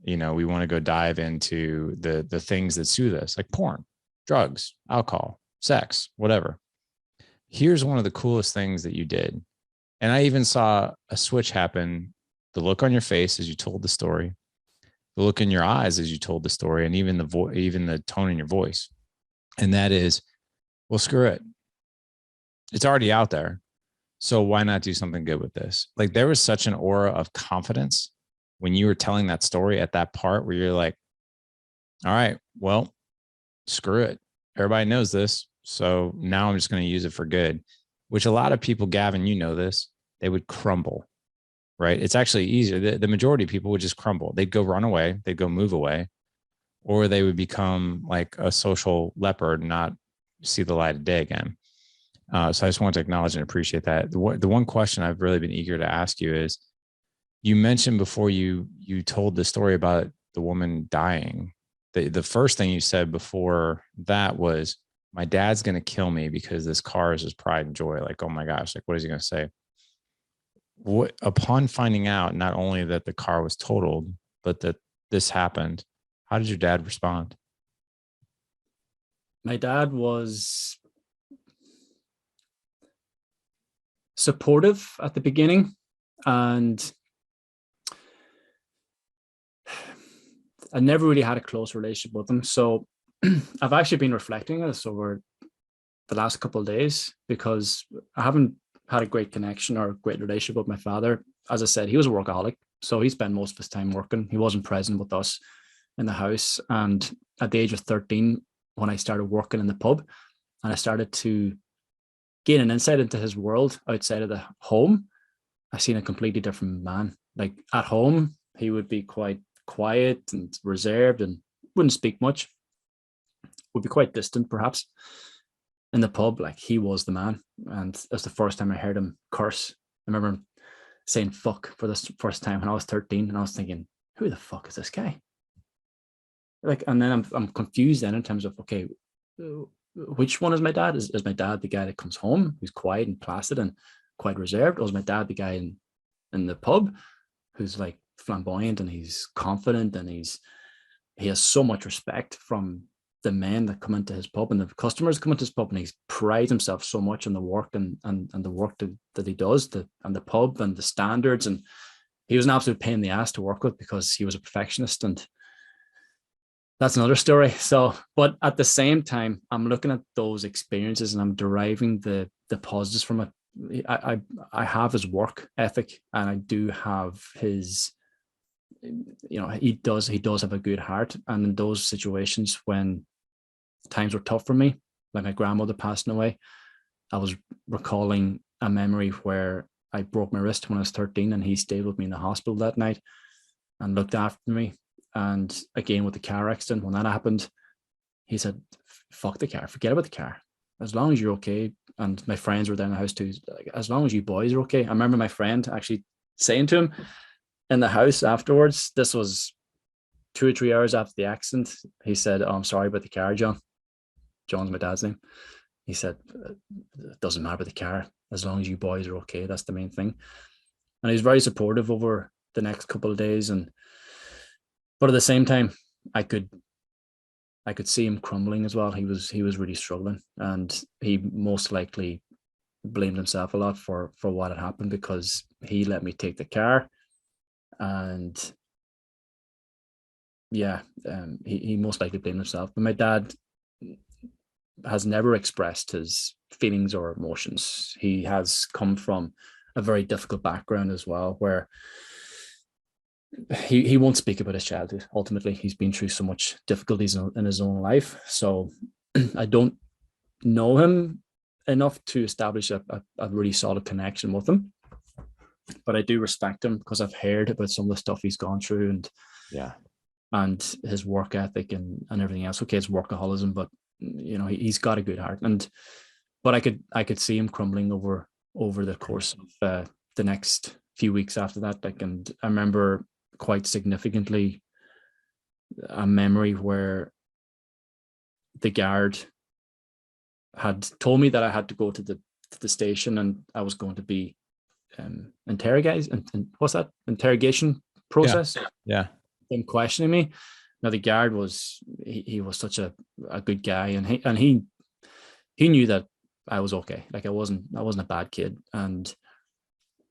We want to go dive into the things that soothe us, like porn, drugs, alcohol, sex, whatever. Here's one of the coolest things that you did. And I even saw a switch happen. The look on your face as you told the story, the look in your eyes as you told the story, and even the tone in your voice. And that is, well, screw it. It's already out there. So why not do something good with this? Like, there was such an aura of confidence when you were telling that story at that part where you're like, all right, well, screw it. Everybody knows this. So now I'm just going to use it for good, which a lot of people, Gavin, you know this, they would crumble. Right? It's actually easier. The majority of people would just crumble. They'd go run away. They'd go move away, or they would become like a social leopard and not see the light of day again. So I just want to acknowledge and appreciate that. The one question I've really been eager to ask you is, you mentioned before you told the story about the woman dying. The first thing you said before that was, my dad's going to kill me because this car is his pride and joy. Like, oh my gosh, like, what is he going to say? Upon finding out not only that the car was totaled, but that this happened, how did your dad respond? My dad was supportive at the beginning, and I never really had a close relationship with him. So I've actually been reflecting on this over the last couple of days, because I haven't had a great connection or a great relationship with my father. As I said, he was a workaholic, so he spent most of his time working. He wasn't present with us in the house. And at the age of 13, when I started working in the pub and I started to gain an insight into his world outside of the home, I seen a completely different man. Like at home, he would be quite quiet and reserved and wouldn't speak much, would be quite distant perhaps. In the pub, like he was the man. And that's the first time I heard him curse. I remember him saying fuck for the first time when I was 13, and I was thinking, who the fuck is this guy? Like, and then I'm confused then in terms of, okay, which one is my dad? Is my dad the guy that comes home who's quiet and placid and quite reserved, or is my dad the guy in the pub who's like flamboyant and he's confident and he has so much respect from the men that come into his pub and the customers come into his pub, and he prides himself so much on the work and the work that he does, and the pub and the standards. And he was an absolute pain in the ass to work with because he was a perfectionist, and that's another story. So, but at the same time, I'm looking at those experiences and I'm deriving the positives from it. I have his work ethic, and I do have his, he does have a good heart. And in those situations when times were tough for me, like my grandmother passing away, I was recalling a memory where I broke my wrist when I was 13, and he stayed with me in the hospital that night and looked after me. And again, with the car accident, when that happened, he said, fuck the car, forget about the car. As long as you're okay. And my friends were down in the house too. Like, as long as you boys are okay. I remember my friend actually saying to him in the house afterwards, this was 2 or 3 hours after the accident, he said, oh, I'm sorry about the car, John. John's my dad's name. He said, it doesn't matter about the car. As long as you boys are okay, that's the main thing. And he was very supportive over the next couple of days. But at the same time, I could see him crumbling as well. He was really struggling, and he most likely blamed himself a lot for what had happened, because he let me take the car. And yeah, he most likely blamed himself. But my dad has never expressed his feelings or emotions. He has come from a very difficult background as well, where he won't speak about his childhood. Ultimately, he's been through so much difficulties in his own life. So I don't know him enough to establish a really solid connection with him. But I do respect him because I've heard about some of the stuff he's gone through, and his work ethic and everything else. Okay, it's workaholism, but he's got a good heart. But I could see him crumbling over the course of the next few weeks after that. And I remember quite significantly a memory where the guard had told me that I had to go to the station, and I was going to be interrogated. And what's that? Interrogation process? Yeah. Them questioning me. Now the guard was he was such a good guy, and he knew that I was okay. Like I wasn't a bad kid, and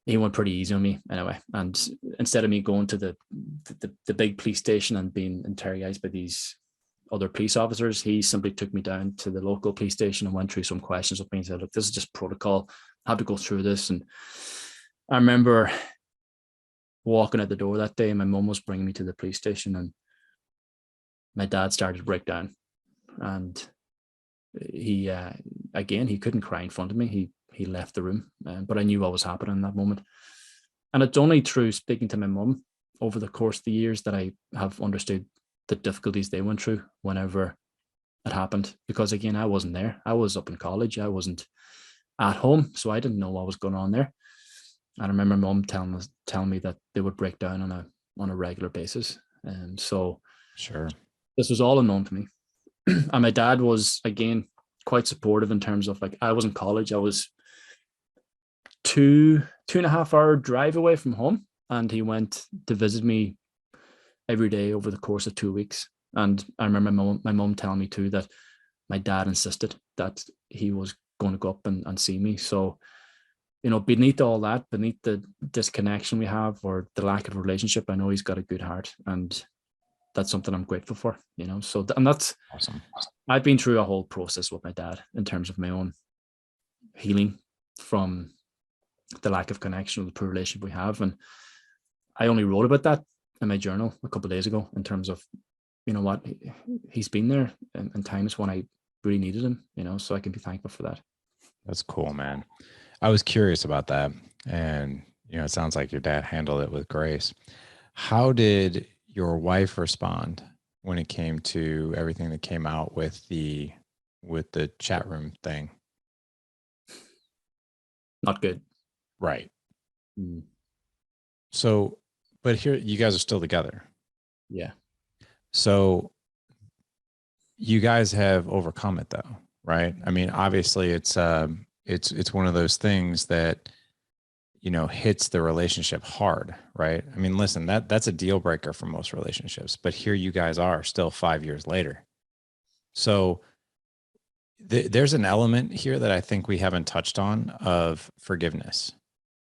he went pretty easy on me anyway. And instead of me going to the big police station and being interrogated by these other police officers, he simply took me down to the local police station and went through some questions with me and said, look, this is just protocol. I have to go through this. And I remember walking out the door that day, and my mum was bringing me to the police station, and my dad started to break down. And he couldn't cry in front of me. He left the room, but I knew what was happening in that moment. And it's only through speaking to my mum over the course of the years that I have understood the difficulties they went through whenever it happened. Because again, I wasn't there. I was up in college. I wasn't at home, so I didn't know what was going on there. And I remember my mum telling me that they would break down on a regular basis. And so sure, this was all unknown to me. And my dad was, again, quite supportive in terms of, like, I was in college. I was 2.5 hour drive away from home, and he went to visit me every day over the course of 2 weeks. And I remember my mum telling me too that my dad insisted that he was going to go up and see me. So, beneath all that, beneath the disconnection we have or the lack of relationship, I know he's got a good heart, and that's something I'm grateful for, So, and that's awesome. I've been through a whole process with my dad in terms of my own healing from the lack of connection or the poor relationship we have. And I only wrote about that in my journal a couple of days ago in terms of, what, he's been there in times when I really needed him, so I can be thankful for that. That's cool, man. I was curious about that. And, it sounds like your dad handled it with grace. How did your wife respond when it came to everything that came out with the chat room thing? Not good. Right. Mm, So, but here you guys are still together. yeah. So you guys have overcome it though, right? I mean, obviously it's one of those things that hits the relationship hard, right? I mean, listen, that's a deal breaker for most relationships, but here you guys are still 5 years later. So there's an element here that I think we haven't touched on of forgiveness,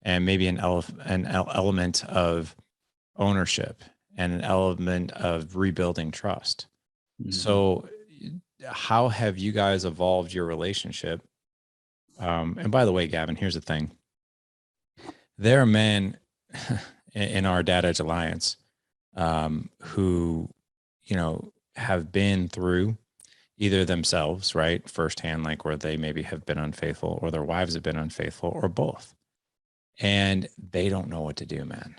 and maybe an element of ownership, and an element of rebuilding trust. Mhm. So how have you guys evolved your relationship? And by the way, Gavin, here's the thing. There are men in our Dad Edge Alliance who, have been through either themselves, right, firsthand, like where they maybe have been unfaithful, or their wives have been unfaithful, or both, and they don't know what to do, man.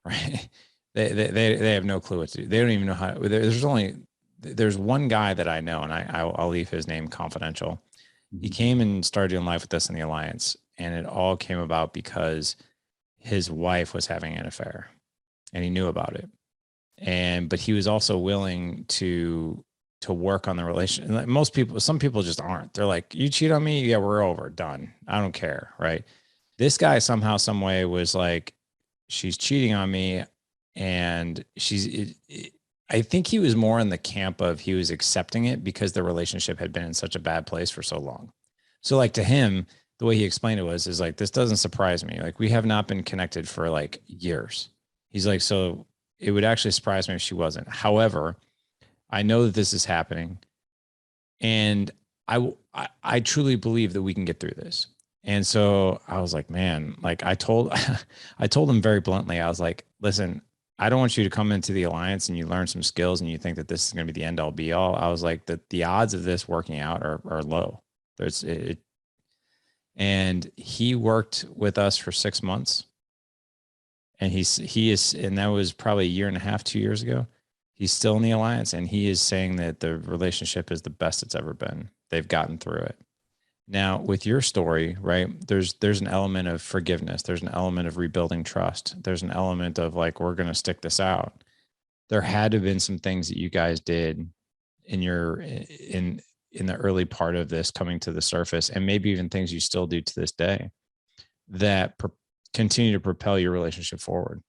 Right? They have no clue what to do. They don't even know how. There's one guy that I know, and I'll leave his name confidential. He Mhm. came and started doing life with us in the alliance, and it all came about because his wife was having an affair, and he knew about it. But he was also willing to work on the relation. Like most people, some people just aren't. They're like, "You cheat on me, yeah, we're over, done. I don't care." Right? This guy somehow, some way was like, "She's cheating on me," and I think he was more in the camp of he was accepting it because the relationship had been in such a bad place for so long. So like to him, the way he explained it is like, this doesn't surprise me. Like we have not been connected for like years. He's like, so it would actually surprise me if she wasn't. However, I know that this is happening, and I truly believe that we can get through this. And so I was like, man, like I told him very bluntly, I was like, listen, I don't want you to come into the alliance and you learn some skills and you think that this is going to be the end all be all. I was like, the odds of this working out are low. There's it, and he worked with us for 6 months, and he is, and that was probably a year and a half, 2 years ago. He's still in the alliance, and he is saying that the relationship is the best it's ever been. They've gotten through it. Now, with your story, right? There's an element of forgiveness. There's an element of rebuilding trust. There's an element of like, we're going to stick this out. There had to have been some things that you guys did in the early part of this coming to the surface, and maybe even things you still do to this day that continue to propel your relationship forward.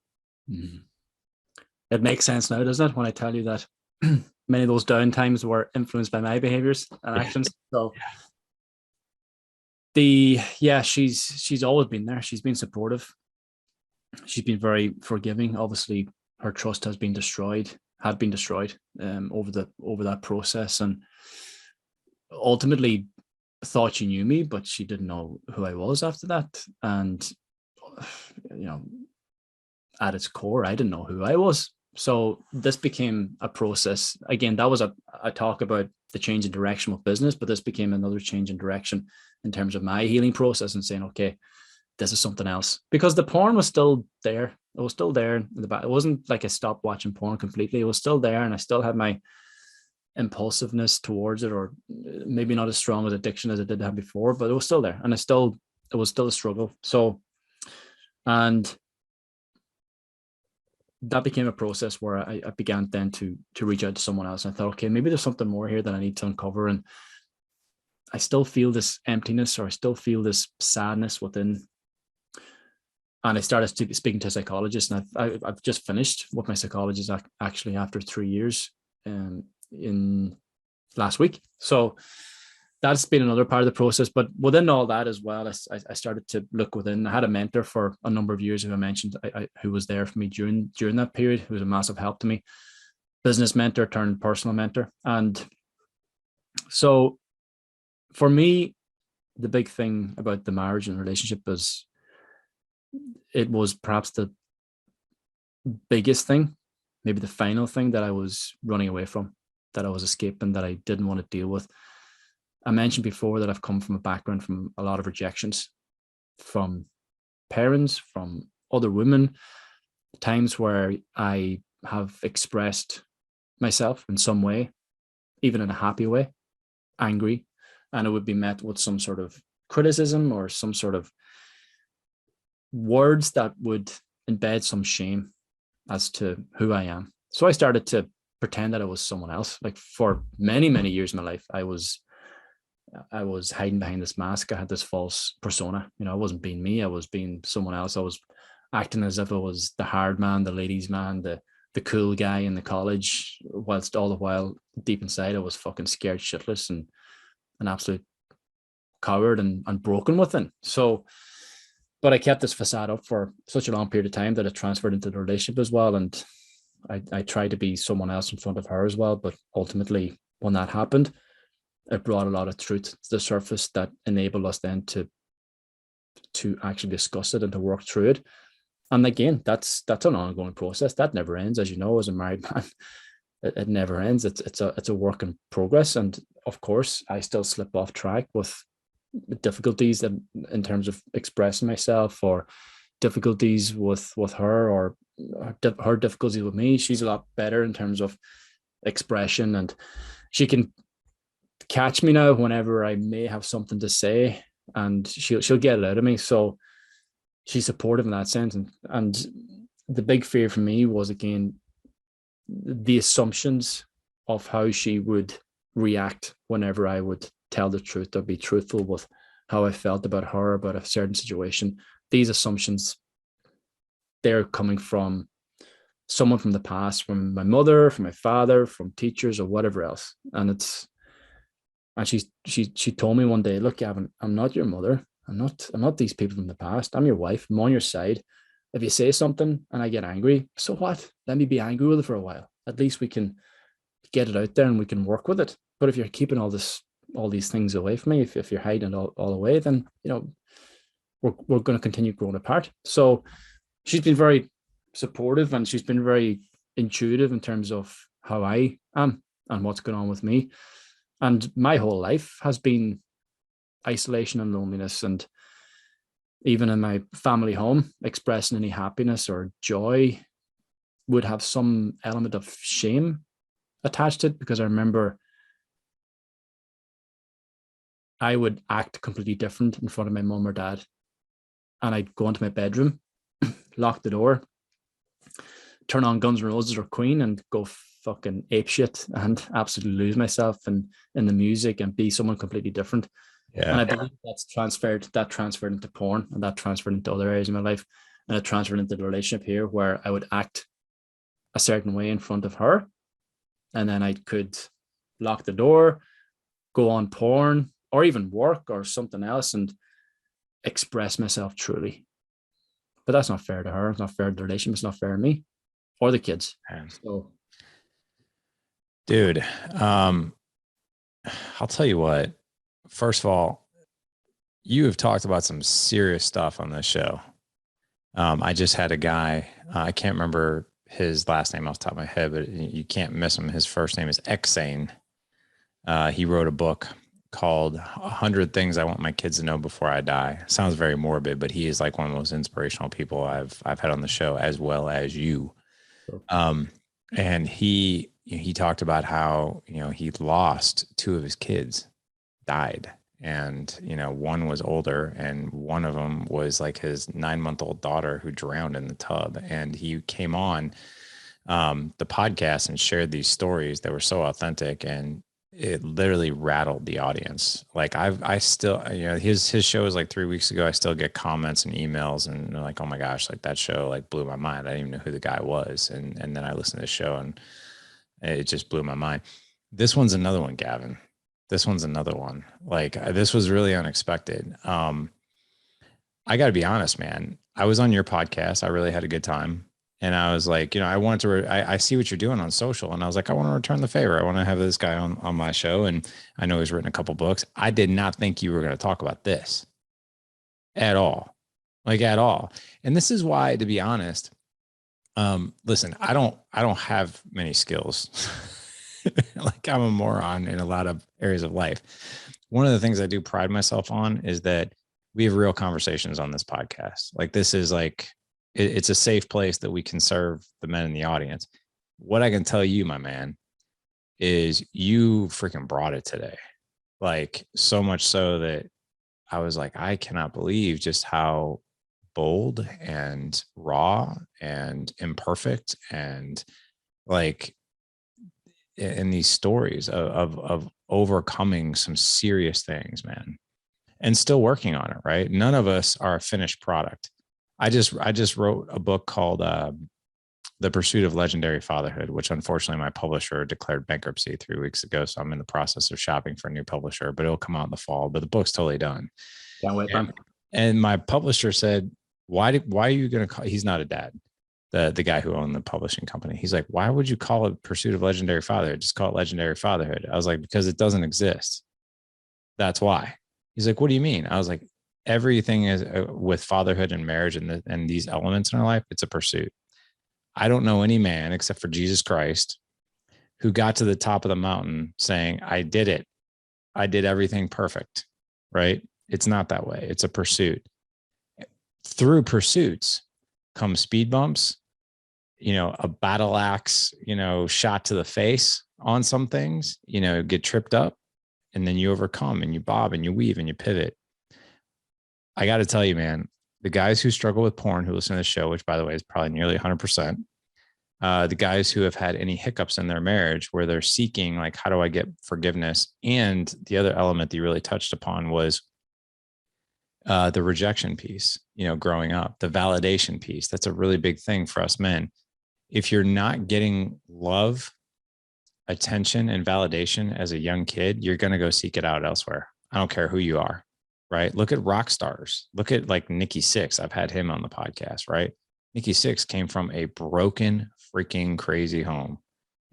Mhm. It makes sense now, doesn't it, when I tell you that many of those down times were influenced by my behaviors and actions. So she's always been there. She's been supportive. She's been very forgiving. Obviously, her trust has been destroyed, had been destroyed over that process, and ultimately thought she knew me, but she didn't know who I was after that. And you know, at its core, I didn't know who I was. So this became a process. Again, that was a talk about the change in direction with business, but this became another change in direction in terms of my healing process and saying, okay, this is something else. Because the porn was still there. It was still there in the back. It wasn't like I stopped watching porn completely. It was still there, and I still had my impulsiveness towards it, or maybe not as strong as addiction as I did have before, but it was still there. And it was still a struggle. So, and that became a process where I began then to reach out to someone else. And I thought, okay, maybe there's something more here that I need to uncover. And I still feel this emptiness, or I still feel this sadness within. And I started speaking to a psychologist, and I've just finished with my psychologist actually after 3 years in last week. So that's been another part of the process. But within all that as well, I started to look within. I had a mentor for a number of years, who I mentioned, who was there for me during that period, who was a massive help to me. Business mentor turned personal mentor. And so for me, the big thing about the marriage and relationship is it was perhaps the biggest thing, maybe the final thing that I was running away from, that I was escaping, that I didn't want to deal with. I mentioned before that I've come from a background from a lot of rejections from parents, from other women, times where I have expressed myself in some way, even in a happy way, angry, and it would be met with some sort of criticism or some sort of words that would embed some shame as to who I am. So I started to pretend that I was someone else. Like for many, many years in my life, I was hiding behind this mask. I had this false persona. You know, I wasn't being me. I was being someone else. I was acting as if I was the hard man, the ladies' man, the cool guy in the college, whilst all the while deep inside I was fucking scared shitless and an absolute coward and broken within. So, but I kept this facade up for such a long period of time that it transferred into the relationship as well. And I tried to be someone else in front of her as well. But ultimately, when that happened, it brought a lot of truth to the surface that enabled us then to actually discuss it and to work through it. And again, that's an ongoing process that never ends, as you know, as a married man. It never ends. It's a work in progress, and of course, I still slip off track with difficulties in terms of expressing myself, or difficulties with her, or her difficulties with me. She's a lot better in terms of expression, and she can catch me now whenever I may have something to say, and she'll get it out of me. So she's supportive in that sense, and the big fear for me was, again, the assumptions of how she would react whenever I would tell the truth or be truthful with how I felt about her, about a certain situation. These assumptions, they're coming from someone from the past, from my mother, from my father, from teachers, or whatever else. And she told me one day, look, Gavin, I'm not your mother. I'm not these people from the past. I'm your wife. I'm on your side. If you say something and I get angry, so what? Let me be angry with it for a while. At least we can get it out there and we can work with it. But if you're keeping all these things away from me, if you're hiding it all away, then we're going to continue growing apart. So she's been very supportive, and she's been very intuitive in terms of how I am and what's going on with me. And my whole life has been isolation and loneliness. And even in my family home, expressing any happiness or joy would have some element of shame attached to it, because I remember I would act completely different in front of my mom or dad. And I'd go into my bedroom, lock the door, turn on Guns N' Roses or Queen, and go fucking apeshit and absolutely lose myself in the music and be someone completely different. Yeah. And I believe that transferred into porn, and that transferred into other areas of my life. And it transferred into the relationship here, where I would act a certain way in front of her. And then I could lock the door, go on porn, or even work or something else, and express myself truly. But that's not fair to her. It's not fair to the relationship. It's not fair to me or the kids. So, dude, I'll tell you what. First of all, you have talked about some serious stuff on this show. I just had a guy, I can't remember his last name off the top of my head, but you can't miss him. His first name is Xane. He wrote a book called 100 Things I Want My Kids to Know Before I Die. Sounds very morbid, but he is like one of the most inspirational people I've had on the show, as well as you. And he talked about how, he lost two of his kids, died. And, one was older, and one of them was like his 9-month-old daughter who drowned in the tub. And he came on the podcast and shared these stories that were so authentic, and it literally rattled the audience. Like I still, his show was like 3 weeks ago. I still get comments and emails, and they're like, oh my gosh, like that show like blew my mind. I didn't even know who the guy was. And then I listened to the show, and it just blew my mind. This one's another one, Gavin. This one's another one. Like this was really unexpected. I got to be honest, man. I was on your podcast. I really had a good time. And I was like, I wanted to, I see what you're doing on social. And I was like, I want to return the favor. I want to have this guy on my show. And I know he's written a couple books. I did not think you were going to talk about this at all. Like at all. And this is why, to be honest, listen, I don't have many skills. Like I'm a moron in a lot of areas of life, one of the things I do pride myself on is that we have real conversations on this podcast. Like this is like, it's a safe place that we can serve the men in the audience. What I can tell you, my man, is you freaking brought it today. Like so much so that I was like, I cannot believe just how bold and raw and imperfect and like in these stories of overcoming some serious things, man, and still working on it. Right. None of us are a finished product. I just wrote a book called The Pursuit of Legendary Fatherhood, which unfortunately my publisher declared bankruptcy 3 weeks ago. So I'm in the process of shopping for a new publisher, but it'll come out in the fall. But the book's totally done. Can't wait, man. And my publisher said, why are you going to call? He's not a dad. The guy who owned the publishing company. He's like, why would you call it Pursuit of Legendary Fatherhood? Just call it Legendary Fatherhood. I was like, because it doesn't exist. That's why. He's like, what do you mean? I was like, everything is with fatherhood and marriage and these elements in our life. It's a pursuit. I don't know any man except for Jesus Christ who got to the top of the mountain saying, I did it. I did everything perfect, right? It's not that way. It's a pursuit. Through pursuits come speed bumps, a battle axe, shot to the face on some things, get tripped up, and then you overcome and you bob and you weave and you pivot. I got to tell you, man, the guys who struggle with porn who listen to the show, which by the way is probably nearly 100%, the guys who have had any hiccups in their marriage where they're seeking, like, how do I get forgiveness? And the other element that you really touched upon was the rejection piece, growing up, the validation piece. That's a really big thing for us men. If you're not getting love, attention, and validation as a young kid, you're going to go seek it out elsewhere. I don't care who you are, right? Look at rock stars. Look at like Nikki Sixx. I've had him on the podcast, right? Nikki Sixx came from a broken, freaking crazy home,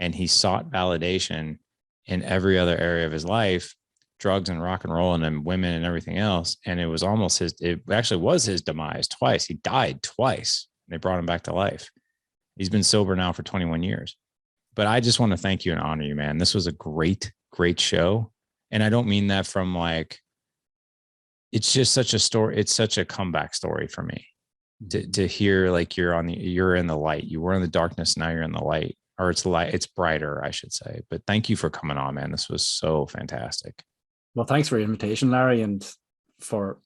and he sought validation in every other area of his life, drugs and rock and roll and women and everything else. And it actually was his demise twice. He died twice and they brought him back to life. He's been sober now for 21 years. But I just want to thank you and honor you, man. This was a great, great show. And I don't mean that from like, it's just such a story. It's such a comeback story for me to hear like you're in the light. You were in the darkness. Now you're in the light, or it's brighter, I should say. But thank you for coming on, man. This was so fantastic. Well, thanks for your invitation, Larry, and for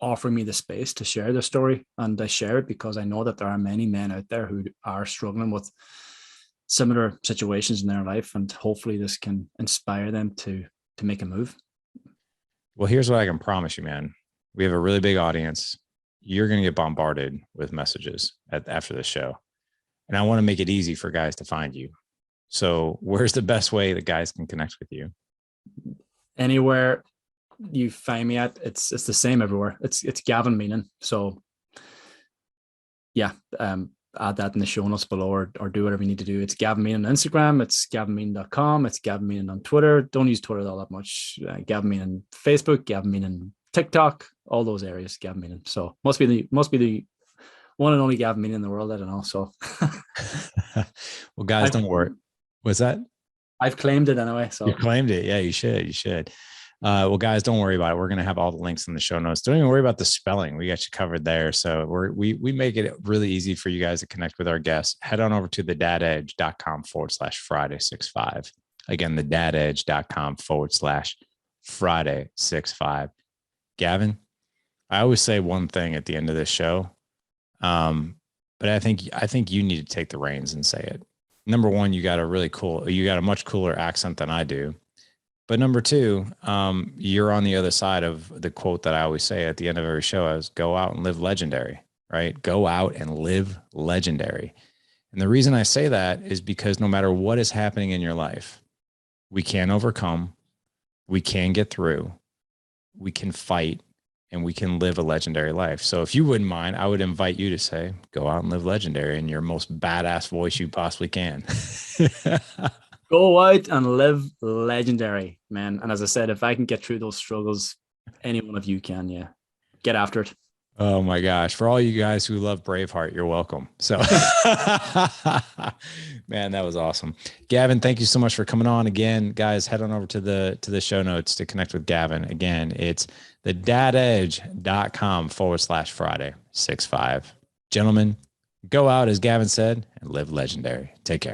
offering me the space to share the story. And I share it because I know that there are many men out there who are struggling with similar situations in their life, and hopefully this can inspire them to make a move. Well, here's what I can promise you, man. We have a really big audience. You're going to get bombarded with messages after the show. And I want to make it easy for guys to find you. So where's the best way that guys can connect with you? Anywhere you find me at, it's the same everywhere. It's Gavin Meenan. So yeah, add that in the show notes below, or do whatever you need to do. It's Gavin Meenan on Instagram. It's gavinmeenan.com. It's Gavin Meenan on Twitter. Don't use Twitter all that much. Gavin Meenan Facebook, Gavin Meenan TikTok, all those areas, Gavin Meenan. So must be the one and only Gavin Meenan in the world. I don't know. So well, guys, don't worry. What's that? I've claimed it anyway. So you claimed it. Yeah, you should. Well, guys, don't worry about it. We're going to have all the links in the show notes. Don't even worry about the spelling. We got you covered there. So we make it really easy for you guys to connect with our guests. Head on over to thedadedge.com/Friday65. Again, thedadedge.com/Friday65. Gavin, I always say one thing at the end of this show. But I think you need to take the reins and say it. Number one, you got a much cooler accent than I do. But number two, you're on the other side of the quote that I always say at the end of every show is go out and live legendary, right? Go out and live legendary. And the reason I say that is because no matter what is happening in your life, we can overcome, we can get through, we can fight, and we can live a legendary life. So if you wouldn't mind, I would invite you to say, go out and live legendary in your most badass voice you possibly can. Go out and live legendary, man. And as I said, if I can get through those struggles, any one of you can, yeah. Get after it. Oh my gosh. For all you guys who love Braveheart, you're welcome. So, man, that was awesome. Gavin, thank you so much for coming on again. Guys, head on over to the show notes to connect with Gavin. Again, it's thedadedge.com/Friday 65. Gentlemen, go out, as Gavin said, and live legendary. Take care.